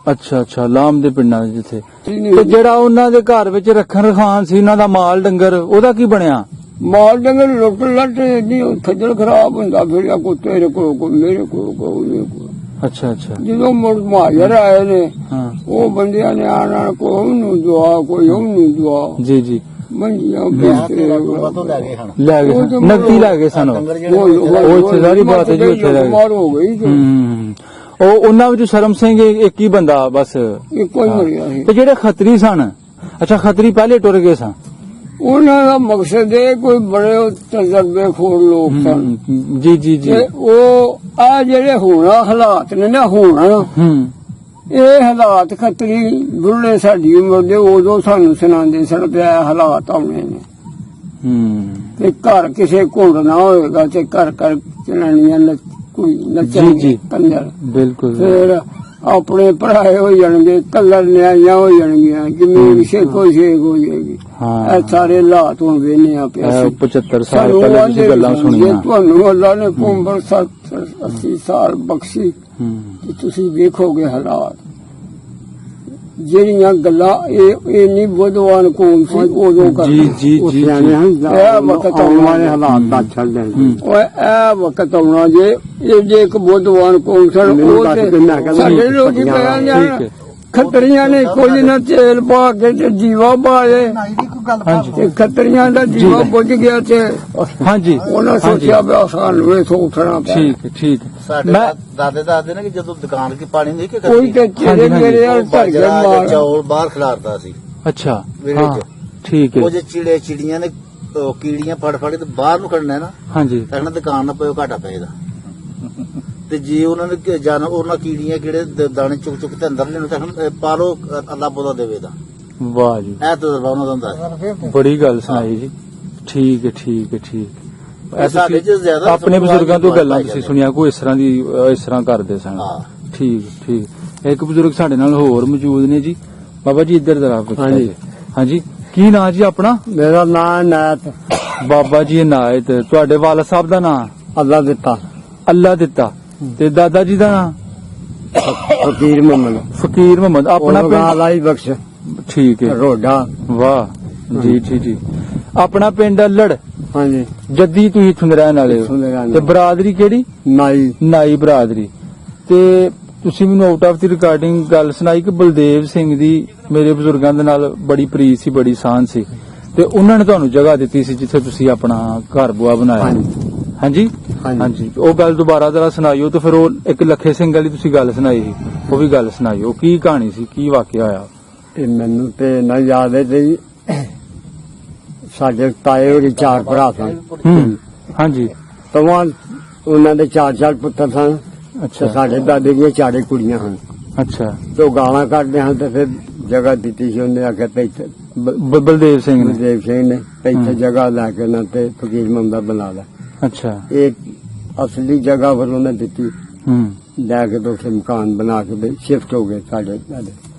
ਅੱਛਾ ਅੱਛਾ ਲਾਮ ਦੇ ਪਿੰਡਾਂ ਦੇ ਜਿੱਥੇ ਨਹੀਂ, ਤੇ ਜਿਹੜਾ ਉਹਨਾਂ ਦੇ ਘਰ ਵਿੱਚ ਰੱਖਣ ਰਖਾਨ ਸੀ ਉਹਨਾਂ ਦਾ ਮਾਲ ਡੰਗਰ ਉਹਦਾ ਕੀ ਬਣਿਆ ਮਾਲ ਡੰਗਰ ਲੁੱਟ ਲੱਟ ਨਹੀਂ ਖੱਜਲ ਖਰਾਬ ਹੁੰਦਾ ਫਿਰ ਕੋਈ ਤੇਰੇ ਕੋਲ ਕੋਈ ਮੇਰੇ ਕੋਲ ਕੋਈ ਉਹਦੇ ਕੋਲ। ਅੱਛਾ ਅੱਛਾ ਜਦੋਂ ਮੁੜ ਮਾਜਰ ਆਏ ਨੇ ਹਾਂ ਉਹ ਬੰਦਿਆਂ ਨੇ ਆਣਾ ਕੋਈ ਉਹਨੂੰ ਦੁਆ ਕੋਈ ਉਹਨੂੰ ਦੁਆ ਜੀ ਜੀ ਮੰਜੀਆਂ ਤੇ ਰਾਜੂਬਾ ਤੋਂ ਲੈ ਗਏ ਹਨ ਲੈ ਗਏ ਸਨ, ਨਕਦੀ ਲੈ ਗਏ ਸਨ ਉਹ। ਡੰਗਰ ਜਿਹੜੇ ਉਹ ਇੱਥੇ ਸਾਰੀ ਬਾਤ ਹੈ ਜੀ ਉੱਥੇ ਰਹਿ ਗਏ। ਬਿਮਾਰ ਹੋ ਗਈ ਤੇ ਹੂੰ ਉਹ ਉਹਨਾਂ ਵਿੱਚੋਂ ਸਰਮ ਸਿੰਘ ਇੱਕ ਹੀ ਬੰਦਾ ਬਸ ਇੱਕੋ ਹੀ ਮਰਿਆ ਸੀ। ਤੇ ਜਿਹੜੇ ਖੱਤਰੀ ਸਨ ਅੱਛਾ ਖੱਤਰੀ ਪਹਿਲੇ ਟੁਰ ਗਏ ਸਨ ਉਹਨਾਂ ਦਾ ਮਕਸਦ ਇਹ ਕੋਈ ਬੜੇ ਤਜਰਬੇ ਖੋਰ ਲੋਕ ਸਨ ਜੀ ਜੀ ਜੀ ਤੇ ਉਹ ਆ ਜਿਹੜੇ ਹੋਣਾ ਹਾਲਾਤ ਨੇ ਨਾ ਹੋਣਾ ਹੂੰ ਇਹ ਹਾਲਾਤ ਖੱਤਰੀ ਬੁੱਢੇ ਸਾਡੀ ਉਮਰ ਦੇ ਉਦੋਂ ਸਾਨੂੰ ਸੁਣਾਉਂਦੇ ਸਨ ਪਿਆ ਹਾਲਾਤ ਆਉਣੇ ਨੇ ਹੂੰ ਤੇ ਘਰ ਕਿਸੇ ਘੁੰਡ ਨਾ ਹੋਏਗਾ ਤੇ ਘਰ ਘਰ ਚਲਾਣੀਆਂ ਕੋਈ ਨੱਚਣ ਜੀ। ਕੰਜਰ ਬਿਲਕੁਲ ਫਿਰ ਆਪਣੇ ਭਰਾਏ ਹੋ ਜਾਣਗੇ ਕਲਰ ਨਿਆਈਆਂ ਹੋ ਜਾਣਗੀਆਂ ਜ਼ਮੀਨ ਸ਼ੇਖੋ ਸ਼ੇਖ ਹੋ ਜਾਏਗੀ। ਹਾਂ ਇਹ ਸਾਰੇ ਹਾਲਾਤ ਹੁਣ ਵੇਨੇ ਆ ਪਿਆ ਇਹ 75 ਸਾਲ ਪਹਿਲੇ ਦੀ ਗੱਲਾਂ ਸੁਣੀਆਂ ਤੁਹਾਨੂੰ ਅੱਲਾ ਨੇ ਉਮਰ 80 ਸਾਲ ਬਖਸ਼ੀ ਹੂੰ ਤੇ ਤੁਸੀਂ ਵੇਖੋਗੇ ਹਾਲਾਤ ਜਿਹੜੀਆਂ ਗੱਲਾਂ ਇਹ ਨਹੀਂ ਬੁੱਧਵਾਨ ਕੌਮ ਸੀ ਉਦੋਂ ਜੀ ਕਰਦੇ ਜੀ ਜੀ ਸਿਆਣੇ ਹਨ ਇਹ ਵਕਤ ਆਉਣ ਵਾਲੇ ਹਾਲਾਤ ਦਾ ਛੱਡ ਦੇਣ ਓਏ ਇਹ ਵਕਤ ਆਉਣਾ ਜੇ ਇਹ ਜੇ ਇੱਕ ਬੁੱਧਵਾਨ ਕੌਮ ਸਨ ਮੈਨੂੰ ਉਹ ਦੱਸ ਤੇ ਦਿੰਦਾ ਕਹਿੰਦਾ ਸਾਡੇ ਲੋਕੀ ਪੱਟੀਆਂ ਕਹਿਣ ਠੀਕ ਜਾਣ ਹੈ ਖੱਤਰੀਆਂ ਨੇ ਕੁਝ ਨਾ ਤੇਲ ਪਾ ਕੇ ਤੇ ਜੀਵਾ ਬਾਲੇ ਹਾਂਜੀ ਤੇ ਖੱਤਰੀਆਂ ਦਾ ਜੀਵਾ ਬੁੱਝ ਗਿਆ ਤੇ ਹਾਂਜੀ ਉਹਨਾਂ ਸੋਚਿਆ ਵੀ ਸਾਨੂੰ ਇਹ ਉੱਠਣਾ ਪਿਆ ਠੀਕ ਹੈ, ਠੀਕ ਹੈ। ਸਾਡੇ ਮੈਂ ਦਾਦੇ ਦੱਸਦੇ ਨੇ ਕਿ ਜਦੋਂ ਦੁਕਾਨ ਕੀ ਪਾਣੀ ਨਹੀਂ ਕਿ ਕੋਈ ਤੇ ਚਿਹਰੇ ਹਾਂਜੀ, ਮੇਰੇ ਨਾਲ ਧਰ ਕੇ ਮਾਰ ਚੌਲ ਬਾਹਰ ਖਿਲਾਰਦਾ ਸੀ ਅੱਛਾ ਵਿਹੜੇ ਹਾਂ 'ਚ। ਠੀਕ ਹੈ ਉਹ ਜੇ ਚਿੜੀਆਂ ਨੇ ਉਹ ਕੀੜੀਆਂ ਫੜ ਫੜ ਕੇ ਤੇ ਬਾਹਰ ਨੂੰ ਕੱਢਣਾ ਨਾ ਹਾਂਜੀ ਤਾਂ ਕਹਿੰਦਾ ਦੁਕਾਨ ਨਾ ਪਿਓ ਘਾਟਾ ਪਏਗਾ ਤੇ ਜੇ ਉਹਨਾਂ ਨੇ ਜਾਨ ਉਹਨਾਂ ਕੀੜੀਆਂ ਕਿਹੜੇ ਦਾਣੇ ਚੁੱਕ ਚੁੱਕ ਤੇ ਅੰਦਰ ਲੈਣ ਤਾਂ ਪਾਲੋ ਅੱਲਾ ਬੋਦਾ ਦੇਵੇ ਦਾ ਵਾਹ ਜੀ ਇਹ ਤਜਰਬਾ ਉਹਨਾਂ ਦਾ ਹੁੰਦਾ ਹੈ। ਬੜੀ ਗੱਲ ਸੁਣਾਈ ਜੀ ਠੀਕ ਹੈ, ਠੀਕ ਹੈ, ਠੀਕ ਹੈ। ਸਾਡੇ 'ਚ ਜ਼ਿਆਦਾ ਆਪਣੇ ਬਜ਼ੁਰਗਾਂ ਤੋਂ ਗੱਲਾਂ ਤੁਸੀਂ ਸੁਣਿਆ ਕੋਈ ਇਸ ਤਰ੍ਹਾਂ ਦੀ ਇਸ ਤਰ੍ਹਾਂ ਕਰਦੇ ਸਨ ਹਾਂ। ਠੀਕ ਠੀਕ। ਇੱਕ ਬਜ਼ੁਰਗ ਸਾਡੇ ਨਾਲ ਹੋਰ ਮੌਜੂਦ ਨੇ ਜੀ। ਬਾਬਾ ਜੀ ਇੱਧਰ ਜ਼ਰਾ ਪੁੱਛੋ ਹਾਂਜੀ। ਜੀ। ਹਾਂਜੀ ਕੀ ਨਾਂ ਜੀ ਆਪਣਾ? ਮੇਰਾ ਨਾਂ ਨਾਇਤ ਬਾਬਾ ਜੀ ਇਨਾਇਤ। ਤੁਹਾਡੇ ਵਾਲਦ ਸਾਹਿਬ ਦਾ ਨਾਂ? ਅੱਲਾ ਦਿੱਤਾ ਅੱਲਾ ਦਿੱਤਾ। ਤੇ ਦਾਦਾ ਜੀ ਦਾ ਨਾਂ? ਫਕੀਰ ਮੁਹੰਮਦ ਫਕੀਰ ਮੁਹੰਮਦ। ਆਪਣਾ ਉਹ ਪਿੰਡ? ਲਾਈ ਬਖਸ਼ ਠੀਕ ਹੈ ਰੋਡਾ ਵਾਹ ਜੀ ਜੀ ਜੀ। ਆਪਣਾ ਪਿੰਡ ਅੱਲੜ ਹਾਂਜੀ ਜੱਦੀ ਤੁਸੀਂ ਇੱਥੋਂ ਦੇ ਰਹਿਣ ਵਾਲੇ ਇੱਥੋਂ ਦੇ ਰਹਿਣ ਹੋ ਵਾਲੇ। ਤੇ ਬਰਾਦਰੀ ਕਿਹੜੀ? ਨਾਈ ਨਾਈ ਬਰਾਦਰੀ। ਤੇ ਤੁਸੀਂ ਮੈਨੂੰ ਆਊਟ ਆਫ ਦੀ ਰਿਕਾਰਡਿੰਗ ਗੱਲ ਸੁਣਾਈ ਕਿ ਬਲਦੇਵ ਸਿੰਘ ਦੀ ਮੇਰੇ ਬਜ਼ੁਰਗਾਂ ਦੇ ਨਾਲ ਬੜੀ ਪ੍ਰੀਤ ਸੀ, ਬੜੀ ਸਾਂਝ ਸੀ ਤੇ ਉਹਨਾਂ ਨੇ ਤੁਹਾਨੂੰ ਜਗ੍ਹਾ ਦਿੱਤੀ ਸੀ ਜਿੱਥੇ ਤੁਸੀਂ ਆਪਣਾ ਘਰ ਬੁਆ ਬਣਾਇਆ। ਹਾਂਜੀ। ਹਾਂਜੀ ਹਾਂਜੀ। ਹਾਂਜੀ। ਉਹ ਗੱਲ ਦੁਬਾਰਾ ਜ਼ਰਾ ਸੁਣਾਈਓ ਤੇ ਫਿਰ ਉਹ ਇੱਕ ਲੱਖੇ ਸਿੰਘ ਵਾਲੀ ਤੁਸੀਂ ਗੱਲ ਸੁਣਾਈ ਸੀ ਉਹ ਵੀ ਗੱਲ ਸੁਣਾਈਓ। ਕੀ ਕਹਾਣੀ ਸੀ, ਕੀ ਵਾਕਿਆ ਹੋਇਆ? ਤੇ ਮੈਨੂੰ ਤੇ ਨਾ ਯਾਦ ਹੈ ਤੇ ਸਾਡੇ ਤਾਏ ਹੋਰੀ 4 ਭਰਾ ਸਨ ਹਾਂਜੀ ਤਵਾਂ ਉਹਨਾਂ ਦੇ 4 ਪੁੱਤਰ ਸਨ ਤੇ ਅੱਛਾ ਸਾਡੇ ਦਾਦੇ ਦੀਆਂ 4 ਕੁੜੀਆਂ ਹਨ ਅੱਛਾ। ਤੇ ਉਹ ਗਾਲਾਂ ਕੱਢਦੇ ਹਨ ਤੇ ਫਿਰ ਜਗ੍ਹਾ ਦਿੱਤੀ ਸੀ ਉਹਨੇ ਆਖਿਆ ਤੇ ਇੱਥੇ ਬਲਦੇਵ ਸਿੰਘ ਨੇ? ਗੁਰਦੇਵ ਸਿੰਘ ਨੇ ਤੇ ਇੱਥੇ ਜਗ੍ਹਾ ਲੈ ਕੇ ਨਾ ਤੇ ਫਕੀਰ ਮੁਹੰਮਦ ਬਣਾ ਲਿਆ। ਅੱਛਾ ਇਹ ਅਸਲੀ ਜਗ੍ਹਾ ਫਿਰ ਉਹਨੇ ਦਿੱਤੀ ਹੂੰ ਲੈ ਕੇ ਤੇ ਉੱਥੇ ਮਕਾਨ ਬਣਾ ਕੇ ਸ਼ਿਫਟ ਹੋ ਗਏ ਸਾਡੇ ਦਾਦੇ।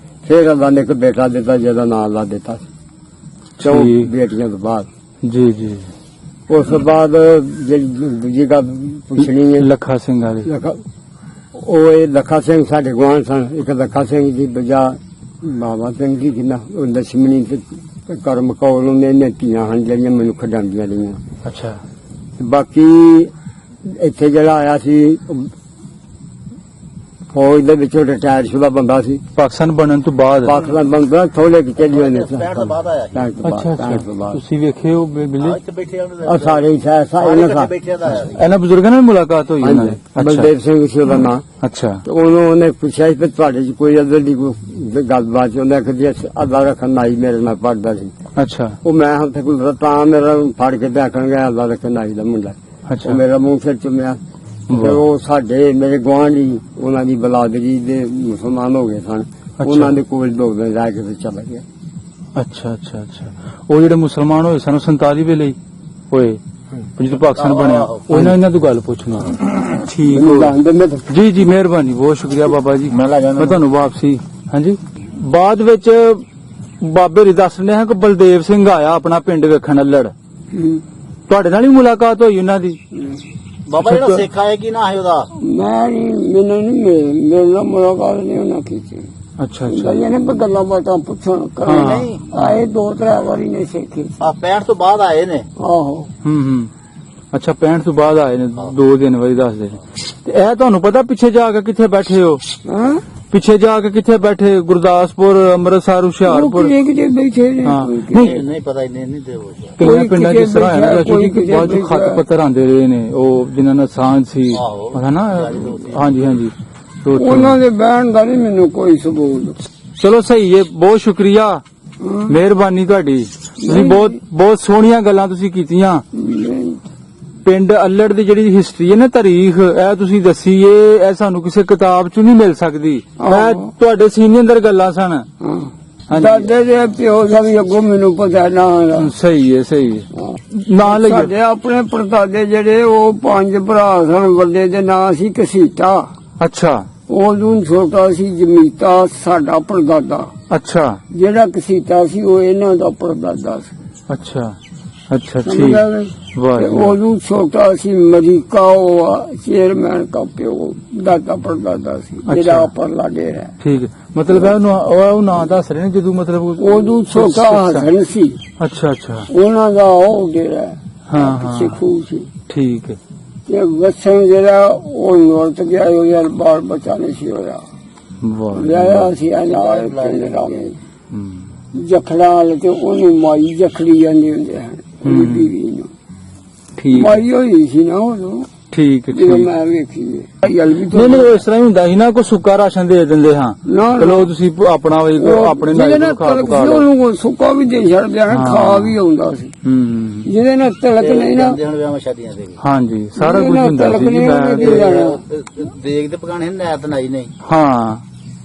ਫਿਰ ਅੱਲਾ ਨੇ ਇੱਕ ਬੇਟਾ ਦਿੱਤਾ ਜਿਹਦਾ ਨਾਂ ਅੱਲਾ ਦਿੱਤਾ ਸੀ। 4 ਠੀਕ। ਬੇਟੀਆਂ ਤੋਂ ਬਾਅਦ ਜੀ ਜੀ। ਉਸ ਤੋਂ ਬਾਅਦ ਜਿਹੜੀ ਦੂਜੀ ਗੱਲ ਪੁੱਛਣੀ ਹੈ ਲੱਖਾ ਸਿੰਘ ਵਾਲੀ? ਉਹ ਇਹ ਲੱਖਾ ਸਿੰਘ ਸਾਡੇ ਗੁਆਂਢ ਸਨ। ਇੱਕ ਲੱਖਾ ਸਿੰਘ ਜੀ ਦੂਜਾ ਬਾਬਾ ਸਿੰਘ ਜੀ ਕਿੰਨਾ ਉਹ ਲక్ష్ਮਣੀ ਤੇ ਕਰਮ ਕੌਲ ਉਹਨੇ ਨੇ ਧੀਆਂ ਹਨ ਜਿਹੜੀਆਂ ਮੈਨੂੰ ਖਿਡਾਉਂਦੀਆਂ ਰਹੀਆਂ। ਅੱਛਾ ਬਾਕੀ ਇੱਥੇ ਜਿਹੜਾ ਆਇਆ ਸੀ ਫੌਜ ਦੇ ਵਿੱਚੋਂ ਰਿਟਾਇਰ ਸ਼ੁਦਾ ਬੰਦਾ ਸੀ। ਪਾਕਿਸਤਾਨ ਬਣਨ ਤੋਂ ਬਾਅਦ? ਪਾਕਿਸਤਾਨ ਬੰਦਾ ਥੋੜੇ ਕਿ ਚੱਲੀ ਹੋਏ ਨੇ 65 ਤੋਂ ਬਾਅਦ ਆਇਆ ਸੀ। 65 ਅੱਛਾ ਅੱਛਾ। 65 ਤੋਂ ਬਾਅਦ ਤੁਸੀਂ ਵੇਖੇ ਹੋ ਬਿੱਲੇ? ਇੱਥੇ ਬੈਠੇ ਆ ਸਾਰੇ ਹੀ ਸਾਰੇ ਇਕੱਠੇ ਬੈਠੇ ਦਾ ਆਇਆ ਸੀ। ਇਹਨਾਂ ਬਜ਼ੁਰਗਾਂ ਨਾਲ ਮੁਲਾਕਾਤ ਹੋਈ ਉਹਨਾਂ ਦੀ? ਹਾਂਜੀ ਬਲਦੇਵ ਸਿੰਘ ਸੀ ਉਹਦਾ ਨਾਂ। ਅੱਛਾ ਤੇ ਉਹਨੇ ਪੁੱਛਿਆ ਸੀ ਕਿ ਤੁਹਾਡੇ ਚ ਕੋਈ ਅਦਰ ਦੀ ਕੋਈ ਗੱਲਬਾਤ ਉਹਨੇ ਆਖਿਆ ਜੀ ਅੱਲਾ ਰੱਖਣ ਆਈ ਮੇਰੇ ਨਾਲ ਪੜਦਾ ਸੀ। ਅੱਛਾ ਉਹ ਮੈਂ ਹੁਣ ਤੇ ਕੋਈ ਤਾਂ ਮੇਰਾ ਫੜ ਕੇ ਦੇਖਣ ਗਿਆ ਅੱਲਾ ਰੱਖਣ ਆਈ ਦਾ ਮੁੰਡਾ। ਅੱਛਾ ਉਹ ਮੇਰਾ ਮੂੰਹ ਸਿਰ ਚੁੰਮਿਆ ਤੇ ਉਹ ਸਾਡੇ ਮੇਰੇ ਗੁਆਂਢੀ ਉਹਨਾਂ ਦੀ ਬਲਾਦਰੀ ਦੇ ਮੁਸਲਮਾਨ ਹੋ ਗਏ ਸਨ। ਉਹਨਾਂ ਦੇ ਕੋਲ 2 ਦਿਨ ਰਹਿ ਕੇ ਫਿਰ ਚਲਾ ਗਿਆ। ਅੱਛਾ ਅੱਛਾ ਅੱਛਾ। ਉਹ ਜਿਹੜੇ ਮੁਸਲਮਾਨ ਹੋਏ ਸਨ 47 ਵੇਲੇ ਹੀ ਹੋਏ ਜਦੋਂ ਪਾਕਿਸਤਾਨ ਬਣਿਆ ਉਹਨਾਂ ਤੋਂ ਗੱਲ ਪੁੱਛਣਾ। ਠੀਕ ਹੋ ਗਿਆ। ਜਾਣਦੇ ਨੇ ਤਾਂ ਜੀ ਜੀ ਮਿਹਰਬਾਨੀ ਬਹੁਤ ਸ਼ੁਕਰੀਆ ਬਾਬਾ ਜੀ। ਮੈਂ ਤੁਹਾਨੂੰ ਵਾਪਸੀ। ਹਾਂਜੀ ਬਾਅਦ ਵਿੱਚ ਬਾਬੇ ਰੀ ਦੱਸਦੇ ਹਾਂ ਕਿ ਬਲਦੇਵ ਸਿੰਘ ਆਇਆ ਆਪਣਾ ਪਿੰਡ ਵੇਖਣ ਅੱਲੜ। ਤੁਹਾਡੇ ਨਾਲ ਹੀ ਮੁਲਾਕਾਤ ਹੋਈ ਉਹਨਾਂ ਦੀ? ਬਾਬਾ ਜਿਹੜਾ ਸਿੱਖ ਆਇਆ ਕੀ ਨਾ ਹੈ ਉਹਦਾ? ਮੈਨੂੰ ਨਹੀਂ ਮੇਰੇ ਨਾਲ ਮੁਲਾਕਾਤ ਨਹੀਂ ਉਹਨਾਂ ਕੀਤੀ। ਅੱਛਾ ਅੱਛਾ ਇਹਨੇ ਗੱਲਾਂ ਬਾਤਾਂ ਪੁੱਛਣ ਕਰਨ ਨਹੀਂ ਆਏ 2-3 ਵਾਰੀ ਨੇ ਸਿੱਖੀ। ਆ 65 ਤੋਂ ਬਾਅਦ ਆਏ ਨੇ। ਆਹੋ ਹੂੰ ਅੱਛਾ 65 ਤੋਂ ਬਾਅਦ ਆਏ ਨੇ 2 ਵਾਰੀ ਦੱਸਦੇ ਨੇ। ਤੇ ਇਹ ਤੁਹਾਨੂੰ ਪਤਾ ਪਿੱਛੇ ਜਾ ਕੇ ਕਿੱਥੇ ਬੈਠੇ ਹੋ? ਹਾਂ ਪਿੱਛੇ ਜਾ ਕੇ ਕਿੱਥੇ ਬੈਠੇ? ਗੁਰਦਾਸਪੁਰ, ਅੰਮ੍ਰਿਤਸਰ, ਹੁਸ਼ਿਆਰਪੁਰ? ਕਿਤੇ ਬੈਠੇ ਨੇ ਹਾਂ ਨਹੀਂ ਪਤਾ ਇੰਨੇ ਨਹੀਂ ਦੇ ਹੋਇਆ। ਕਈਆਂ ਕੋਈ ਪਿੰਡਾਂ ਕਿਤੇ ਜਿਸ ਤਰ੍ਹਾਂ ਹੈ ਨਾ ਬੈਠਾ, ਕੋਈ ਕਿ ਬਾਅਦ ਕਿਤੇ ਚ ਖੱਤ ਬੈਠਾ। ਪੱਤਰ ਆਂਦੇ ਰਹੇ ਨੇ ਉਹ ਜਿਨ੍ਹਾਂ ਨਾਲ ਸਾਂਝ ਸੀ ਆਹੋ। ਹੈ ਨਾ? ਹਾਂਜੀ ਹਾਂਜੀ ਤੇ ਉੱਥੇ- ਉਹਨਾਂ ਦੇ ਬਹਿਣ ਦਾ ਨਹੀਂ ਮੈਨੂੰ ਕੋਈ ਸਬੂਤ। ਚਲੋ ਸਹੀ ਹੈ ਬਹੁਤ ਸ਼ੁਕਰੀਆ ਮਿਹਰਬਾਨੀ ਤੁਹਾਡੀ। ਤੁਸੀਂ ਬਹੁਤ ਸੋਹਣੀਆਂ ਗੱਲਾਂ ਤੁਸੀਂ ਕੀਤੀਆਂ। ਪਿੰਡ ਅੱਲੜ ਦੀ ਜਿਹੜੀ ਹਿਸਟਰੀ ਹੈ ਨਾ ਤਾਰੀਖ ਇਹ ਤੁਸੀਂ ਦੱਸੀ ਇਹ ਸਾਨੂੰ ਕਿਸੇ ਕਿਤਾਬ ਚ ਨਹੀਂ ਮਿਲ ਸਕਦੀ। ਇਹ ਤੁਹਾਡੇ ਸੀਨੇ ਅੰਦਰ ਗੱਲਾਂ ਸਨ। ਹਾਂਜੀ ਦਾਦੇ ਦੇ ਪਿਓ ਦਾ ਵੀ ਅੱਗੋਂ ਮੈਨੂੰ ਪਤਾ ਨਾ ਹੈਗਾ। ਸਹੀ ਹੈ ਸਹੀ ਹੈ। ਨਾਂ ਲਈਏ ਸਾਡੇ ਆਪਣੇ ਪੜਦਾਦੇ ਜਿਹੜੇ ਉਹ 5 ਭਰਾ ਸਨ। ਵੱਡੇ ਦੇ ਨਾਂ ਸੀ ਕਸੀਤਾ। ਅੱਛਾ ਉਦੋਂ ਛੋਟਾ ਸੀ ਜਮੀਤਾ ਸਾਡਾ ਪੜਦਾਦਾ। ਅੱਛਾ ਜਿਹੜਾ ਕਸੀਤਾ ਸੀ ਉਹ ਇਹਨਾਂ ਦਾ ਪੜਦਾਦਾ ਸੀ। ਅੱਛਾ ਅੱਛਾ ਸਮਝ ਠੀਕ ਆ ਗਏ? ਵਾਹ ਤੇ ਜੀ ਵਾਹ। ਉਦੋਂ ਛੋਟਾ ਸੀ ਮਰੀਕਾ ਉਹ ਚੇਅਰਮੈਨ ਦਾ ਪਿਓ ਦਾਦਾ ਪੜਦਾਦਾ ਸੀ ਜਿਹੜਾ ਉੱਪਰਲਾ ਡੇਰਾ ਹੈ। ਠੀਕ ਹੈ ਮਤਲਬ ਉਹ ਨਾਂ ਦੱਸ ਰਹੇ ਨੇ ਜਦੋਂ ਮਤਲਬ ਉਦੋਂ ਛੋਟਾ ਹਸਨ ਸੀ ਅੱਛਾ ਅੱਛਾ ਉਹਨਾਂ ਦਾ ਉਹ ਡੇਰਾ ਹੈ। ਹਾਂ ਹਾਂ ਸਿੱਖੂ ਸੀ ਠੀਕ ਹੈ ਤੇ ਵਸਣ ਜਿਹੜਾ ਉਹ ਨੌਰਤ ਗਿਆ ਉਹ ਯਾਰ ਬਾਲ ਬੱਚਾ ਨਹੀਂ ਸੀ ਹੋਇਆ। ਵਾਹ ਵਿਆਹਿਆ ਸੀ ਨਾਲ ਪਿੰਡ ਰਾਮੇ ਹੂੰ, ਜਖੜਾਲ ਤੇ ਉਹਨੂੰ ਮਾਈ ਜਖੜੀ ਜਾਂਦੇ ਹੁੰਦੇ ਹਨ ਉਹਦੀ ਬੀਵੀ ਨੂੰ ਠੀਕ ਮਾਈ ਹੋਈ ਸੀ ਨਾ ਉਦੋਂ ਠੀਕ ਜਦੋਂ ਠੀਕ ਮੈਂ ਵੇਖੀ ਅਜਲ ਵੀ ਨਹੀਂ ਨਹੀਂ ਇਸ ਤਰ੍ਹਾਂ ਹੀ ਹੁੰਦਾ ਸੀ ਨਾ ਕੋਈ ਸੁੱਕਾ ਰਾਸ਼ਨ ਦੇ ਦਿੰਦੇ ਹਾਂ ਨਾ ਚਲੋ ਤੁਸੀਂ ਆਪਣਾ ਵੀ ਆਪਣੇ ਨਾਲ ਜਿਹਦੇ ਨਾਲ ਖਾ ਤਲਕ ਪਕਾ ਸੀ ਲਓ ਉਹਨੂੰ ਸੁੱਕਾ ਵੀ ਦੇ ਛੱਡਦੇ ਹਨ ਹਾਂ। ਖਾ ਵੀ ਆਉਂਦਾ ਸੀ ਹੂੰ ਜਿਹਦੇ ਨਾਲ ਤਲਕ ਨਹੀਂ ਨਾ ਜਾਂਦੇ ਹੁਣ ਵਿਆਹਾਂ ਸ਼ਾਦੀਆਂ ਦੇ ਵੀ ਹਾਂਜੀ ਸਾਰਾ ਜਿਹਦੇ ਕੁਝ ਨਾਲ ਹੁੰਦਾ ਤਲਕ ਸੀ ਜੀ ਨਹੀਂ ਮੈਂ ਉਹਨੇ ਤੇ- ਕੀ ਜਾਣਾ। ਦੇਖ ਤੇ ਪਕਾਣੇ ਨੈਤ ਨਾਈ ਨਹੀਂ ਹਾਂ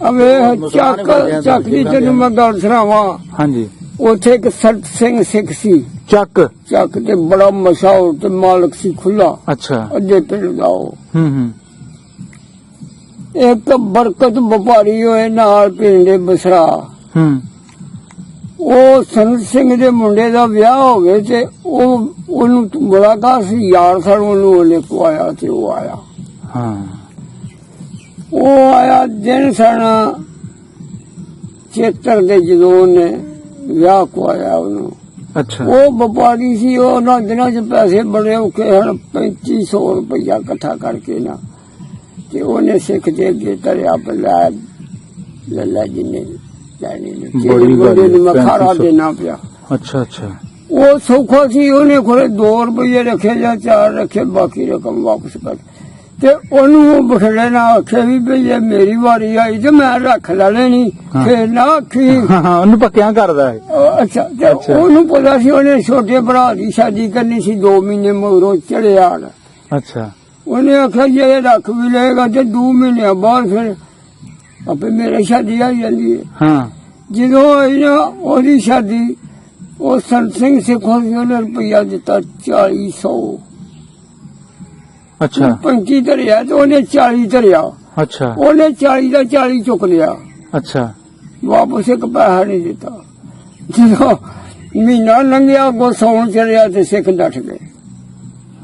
ਅਵੇ ਮੁਸਲਮਾਨ ਚੱਕ ਬਣਦੇ ਆ, ਚੱਕ ਦੀ ਤੈਨੂੰ ਮੈਂ ਗੱਲ ਸੁਣਾਵਾਂ ਹਾਂਜੀ ਉੱਥੇ ਇੱਕ ਸਤ ਸਿੰਘ ਸਿੱਖ ਸੀ ਚੱਕ ਚੱਕ ਤੇ ਬੜਾ ਮਸ਼ਹੂਰ ਤੇ ਮਾਲਕ ਸੀ ਖੁੱਲਾ ਅੱਛਾ ਅੱਗੇ ਪਿੰਡ ਦਾ ਉਹ ਹੂੰ ਇੱਕ ਬਰਕਤ ਵਪਾਰੀ ਹੋਏ ਨਾਲ ਪਿੰਡ ਦੇ ਬਸਰਾ ਹੂੰ ਉਹ ਸੰਤ ਸਿੰਘ ਦੇ ਮੁੰਡੇ ਦਾ ਵਿਆਹ ਹੋਵੇ ਤੇ ਉਹਨੂੰ ਮੁਲਾਕਾਤ ਸੀ ਯਾਰ ਸਣ ਉਹਨੂੰ ਉਹਨੇ ਕਵਾਇਆ ਤੇ ਉਹ ਆਇਆ ਹਾਂ ਉਹ ਆਇਆ ਦਿਨ ਸਣ ਚੇਤਰ ਦੇ ਜਦੋਂ ਉਹਨੇ ਵਿਆਹ ਕਵਾਇਆ ਉਹਨੂੰ ਅੱਛਾ ਉਹ ਵਪਾਰੀ ਸੀ ਉਹ ਉਹਨਾਂ ਦਿਨਾਂ 'ਚ ਪੈਸੇ ਬੜੇ ਔਖੇ ਹਨ 3500 ਰੁਪਇਆ ਇਕੱਠਾ ਕਰਕੇ ਨਾ ਤੇ ਉਹਨੇ ਸਿੱਖ ਦੇ ਅੱਗੇ ਧਰਿਆ ਲੈ ਜਿੰਨੇ ਲੈਣੀ ਨੇ ਬੜੀ ਗੱਲ ਹੈ, ਮੈਂ ਖਾਰਾ 3500 ਦੇਣਾ ਪਿਆ ਅੱਛਾ ਅੱਛਾ ਉਹ ਸੌਖਾ ਸੀ ਉਹਨੇ ਕੋਲੇ 2 ਰੁਪਏ ਰੱਖੇ ਜਾਂ 4 ਰੱਖੇ ਬਾਕੀ ਰਕਮ ਵਾਪਸ ਕਰ ਤੇ ਉਹਨੂੰ ਉਹ ਬਖੜੇ ਨਾ ਆਖੇ ਵੀ ਭਈ ਇਹ ਮੇਰੀ ਵਾਰੀ ਆਈ ਤੇ ਮੈਂ ਰੱਖ ਲੈਣੀ ਹਾਂ। ਫੇਰ ਨਾ ਆਖੀ ਹਾਂ ਉਹਨੂੰ ਪੱਕਿਆਂ ਕਰਦਾ ਹੈ ਅੱਛਾ ਤੇ ਅੱਛਾ। ਉਹਨੂੰ ਪਤਾ ਸੀ ਉਹਨੇ ਛੋਟੇ ਭਰਾ ਦੀ ਸ਼ਾਦੀ ਕਰਨੀ ਸੀ 2 ਮਹੀਨੇ ਮਗਰੋਂ ਚੜਿਆ ਅੱਛਾ ਉਹਨੇ ਆਖਿਆ ਜੇ ਇਹ ਰੱਖ ਵੀ ਲਏਗਾ ਤੇ 2 ਮਹੀਨਿਆਂ ਬਾਅਦ ਫਿਰ ਆਪੇ ਮੇਰੇ ਸ਼ਾਦੀ ਆ ਜਾਂਦੀ ਹੈ ਹਾਂ ਜਦੋਂ ਆਈ ਨਾ ਉਹਦੀ ਸ਼ਾਦੀ ਉਹ ਸੰਤ ਸਿੰਘ ਸਿੱਖੋਂ ਸੀ ਉਹਨੇ ਰੁਪਈਆ ਦਿੱਤਾ 4000 ਅੱਛਾ 35 ਧਰਿਆ ਤੇ ਉਹਨੇ 40 ਧਰਿਆ ਅੱਛਾ ਉਹਨੇ 40 ਦਾ 40 ਚੁੱਕ ਲਿਆ ਅੱਛਾ ਵਾਪਸ ਇੱਕ ਪੈਸਾ ਨਹੀਂ ਦਿੱਤਾ ਜਦੋਂ ਮਹੀਨਾ ਲੰਘਿਆ ਅੱਗੋਂ ਸੌਣ ਚੜਿਆ ਤੇ ਸਿੱਖ ਨੱਠ ਗਏ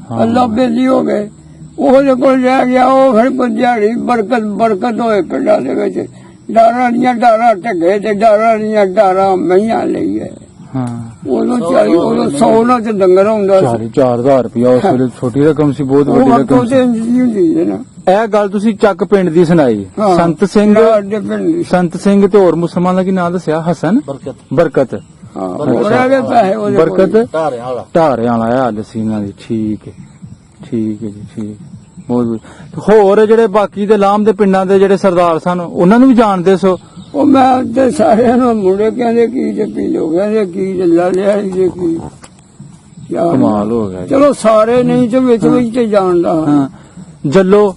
ਹਾਂ। ਅੱਲਾ ਬੇਲੀ ਹੋ ਗਏ ਉਹਦੇ ਕੋਲ ਰਹਿ ਗਿਆ ਉਹ ਫਿਰ ਦਿਹਾੜੀ ਬਰਕਤ ਹੋਏ ਪਿੰਡਾਂ ਦੇ ਵਿੱਚ ਡਾਰਾਂ ਦੀਆਂ ਡਾਰਾਂ ਢੱਗੇ ਤੇ ਡਾਰਾਂ ਦੀਆਂ ਡਾਰਾਂ ਮਈਆਂ ਲਈ ਹੈ ਹਾਂ ਉਦੋਂ 40 ਉਦੋਂ 100 ਨਾਲ ਤੇ ਡੰਗਰ ਹੁੰਦਾ ਸੀ 4000 ਰੁਪਇਆ ਉਸ ਵੇਲੇ ਛੋਟੀ ਰਕਮ ਸੀ ਬਹੁਤ ਉਹ ਵੱਡੀ ਵਕਤੋਂ ਰਕਮ ਤੇ ਸੀ ਇੰਝ ਹੁੰਦੀ ਹੈ ਨਾ ਇਹ ਗੱਲ ਤੁਸੀਂ ਚੱਕ ਪਿੰਡ ਦੀ ਸੁਣਾਈ ਹਾਂ। ਸੰਤ ਸਿੰਘ ਸਾਡੇ ਪਿੰਡ ਦੀ। ਸੰਤ ਸਿੰਘ ਤੇ ਹੋਰ ਮੁਸਲਮਾਨ ਦਾ ਕੀ ਨਾਮ ਦੱਸਿਆ ਹਸਨ ਬਰਕਤ ਹਾਂ ਉਹਦੇ ਦੇ ਪੈਸੇ ਉਹਦੇ ਕੋਲ। ਬਰਕਤ ਧਾਰਿਆਂ ਵਾਲਾ ਢਾਰਿਆਂ ਵਾਲਾ ਹਾਲ ਸੀ ਇਹਨਾਂ ਦੀ ਠੀਕ ਹੈ ਜੀ ਠੀਕ ਬਹੁਤ ਵਧੀਆ। ਹੋਰ ਜਿਹੜੇ ਬਾਕੀ ਦੇ ਲਾਮ ਦੇ ਪਿੰਡਾਂ ਦੇ ਜਿਹੜੇ ਸਰਦਾਰ ਸਨ ਉਹਨਾਂ ਨੂੰ ਵੀ ਜਾਣਦੇ ਸੋ ਉਹ ਮੈਂ ਤੇ ਸਾਰਿਆਂ ਨੂੰ ਮੁੰਡੇ ਕਹਿੰਦੇ ਕੀ ਤੇ ਪੀਲੋ ਕਹਿੰਦੇ ਕੀ ਤੇ ਲਾਲਿਆ ਜੇ ਕੀ ਯਾਰ, ਕਮਾਲ ਹੋ ਗਿਆ ਜੀ। ਚਲੋ ਸਾਰੇ ਨਹੀਂ ਤੇ ਵਿੱਚ ਤੇ ਜਾਣਦਾ ਹਾਂ ਹਾਂ ਜੱਲੋ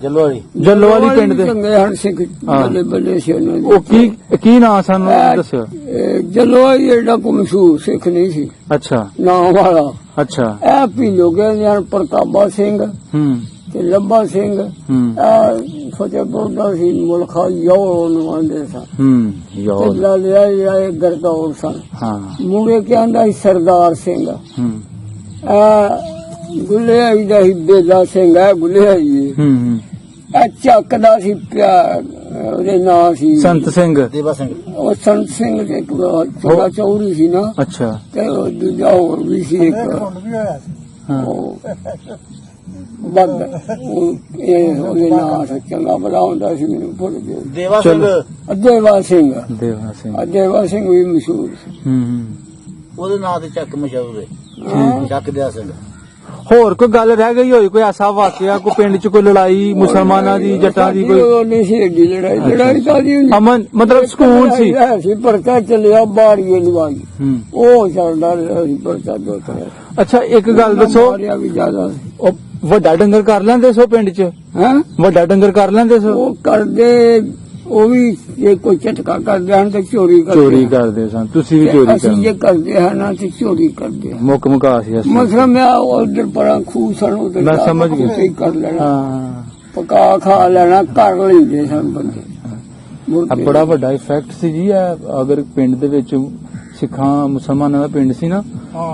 ਜੱਲੋ ਵਾਲੀ ਪਿੰਡ ਦੇ ਚੰਗੇ ਹਨ ਸਿੱਖ ਹਾਂ। ਬੱਲੇ ਬੱਲੇ ਸੀ ਉਹਨਾਂ ਉਹ ਕੀ ਨਾਂ ਸਾਨੂੰ ਦੱਸਿਓ ਦੇ ਜਲੋਈ ਜਿਹੜਾ ਕੋ ਮਸ਼ਹੂਰ ਸਿੱਖ ਨਹੀਂ ਸੀ ਅੱਛਾ ਨਾਮ ਵਾਲਾ ਅੱਛਾ ਇਹ ਪੀਲੋ ਕਹਿੰਦੇ ਹਨ ਪ੍ਰਤਾਪਾ ਸਿੰਘ ਹੂੰ ਤੇ ਲੱਭਾ ਸਿੰਘ ਹੂੰ ਇਹ ਫਤਿਹਪੁਰ ਦਾ ਸੀ ਮੁਲਖਾ ਯੋ ਨੂੰ ਆਂਦੇ ਸਨ ਹੂੰ ਤੇ ਯਾਰ ਲਾਲਿਆ ਇਹ ਗਰਦੌਰ ਸਨ ਹਾਂ ਮੁੰਡੇ ਕਹਿੰਦਾ ਸੀ ਸਰਦਾਰ ਸਿੰਘ ਹੂੰ ਗੁੱਲੇ ਆਈ ਦਾ ਹੀ ਬੇਲਾ ਸਿੰਘ ਹੈ ਗੁੱਲੇ ਆਈ ਹੂੰ ਚੱਕਦਾ ਸੀ ਪਿਆ ਉਹਦੇ ਨਾਂ ਸੀ ਸੰਤ ਸਿੰਘ ਦੇਵਾ ਸਿੰਘ ਉਹ ਸੰਤ ਸਿੰਘ ਦੇ ਥੋੜਾ ਚੌੜੀ ਸੀ ਨਾ ਅੱਛਾ ਤੇ ਉਹ ਦੂਜਾ ਹੋਰ ਵੀ ਸੀ ਇੱਕ ਹਾਂ ਉਹ ਬੱਦ ਉਹਦੇ ਨਾਂ ਚੰਗਾ ਬੜਾ ਹੁੰਦਾ ਸੀ ਮੈਨੂੰ ਭੁੱਲ ਗਿਆ ਦੇਵਾ ਸਿੰਘ ਦੇਵਾ ਸਿੰਘ ਦੇਵਾ ਸਿੰਘ ਦੇਵਾ ਸਿੰਘ ਵੀ ਮਸ਼ਹੂਰ ਸੀ ਹੂੰ ਉਹਦੇ ਨਾਂ ਤੇ ਚੱਕ ਮਸ਼ਹੂਰ ਹੈ ਚੱਕ ਦਿਆ ਸਿੰਘ ਹੋਰ ਕੋਈ ਗੱਲ ਰਹਿ ਗਈ ਹੋਈ ਕੋਈ ਐਸਾ ਵਾਕਿਆ ਕੋਈ ਪਿੰਡ 'ਚ ਕੋਈ ਲੜਾਈ ਮੁਸਲਮਾਨਾਂ ਦੀ ਜੱਟਾਂ ਦੀ ਕੋਈ ਉਹ ਨਹੀਂ ਸੀ ਏਡੀ ਲੜਾਈ ਕਾਦੀ ਹੁੰਦੀ ਅਮਨ ਮਤਲਬ ਸਕੂਨ ਸੀ ਸੀ ਪਰਚਾ ਚੱਲਿਆ ਬਾੜੀਏ ਲਵਾਈ ਹੂੰ ਉਹ ਚੱਲਦਾ ਰਿਹਾ ਸੀ ਪਰਚਾ ਦੋ ਤਰ੍ਹਾਂ ਅੱਛਾ ਇੱਕ ਗੱਲ ਦੱਸੋ ਮਾਰਿਆ ਵੀ ਜ਼ਿਆਦਾ ਸੀ ਉਹ ਵੱਡਾ ਡੰਗਰ ਕਰ ਲੈਂਦੇ ਸੋ ਪਿੰਡ 'ਚ ਹੈਂ ਵੱਡਾ ਡੰਗਰ ਕਰ ਲੈਂਦੇ ਸੋ ਉਹ ਕਰਦੇ ਉਹ ਵੀ ਜੇ ਕੋਈ ਝਟਕਾ ਕਰਦੇ ਹਨ ਤੇ ਚੋਰੀ ਚੋਰੀ ਕਰਦੇ ਸਨ ਤੁਸੀਂ ਵੀ ਚੋਰੀ ਅਸੀਂ ਜੇ ਕਰਦੇ ਕਰਦੇ ਹਨ ਤੇ ਚੋਰੀ ਕਰਦੇ ਹਾਂ ਮੁੱਕ ਮੁਕਾ ਸੀ ਅਸੀਂ ਮਸਲਾ ਮੈਂ ਉਧਰ ਪਰਾਂ ਖੂਹ ਸਣ ਉਧਰ ਮੈਂ ਸਮਝ ਗਿਆ। ਉੱਥੇ ਹੀ ਕਰ ਲੈਣਾ ਹਾਂ ਪਕਾ ਖਾ ਲੈਣਾ ਕਰ ਲੈਂਦੇ ਸਨ ਬੰਦੇ ਮੁੜ ਆ ਕੇ ਬੜਾ ਵੱਡਾ ਇਫੈਕਟ ਸੀ ਜੀ ਇਹ ਅਗਰ ਪਿੰਡ ਦੇ ਵਿੱਚ ਸਿੱਖਾਂ ਮੁਸਲਮਾਨਾਂ ਦਾ ਪਿੰਡ ਸੀ ਨਾ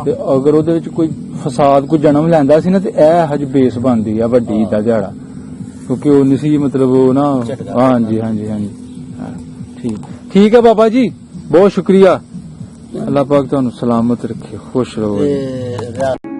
ਤੇ ਅਗਰ ਉਹਦੇ ਵਿੱਚ ਕੋਈ ਫਸਾਦ ਕੋਈ ਜਨਮ ਲੈਂਦਾ ਸੀ ਨਾ ਤੇ ਇਹ ਹਜ ਬੇਸ ਬਣਦੀ ਆ ਵੱਡੀ ਦਾ ਦਿਹਾੜਾ ਕਿਉਂਕਿ ਉਹ ਨਹੀਂ ਸੀ ਮਤਲਬ ਉਹ ਨਾ ਹਾਂਜੀ ਹਾਂ, ਠੀਕ ਹੈ ਬਾਬਾ ਜੀ ਬਹੁਤ ਸ਼ੁਕਰੀਆ ਅੱਲਾਹ ਪਾਕ ਤੁਹਾਨੂੰ ਸਲਾਮਤ ਰੱਖੇ ਖੁਸ਼ ਰਹੋ ਤੇ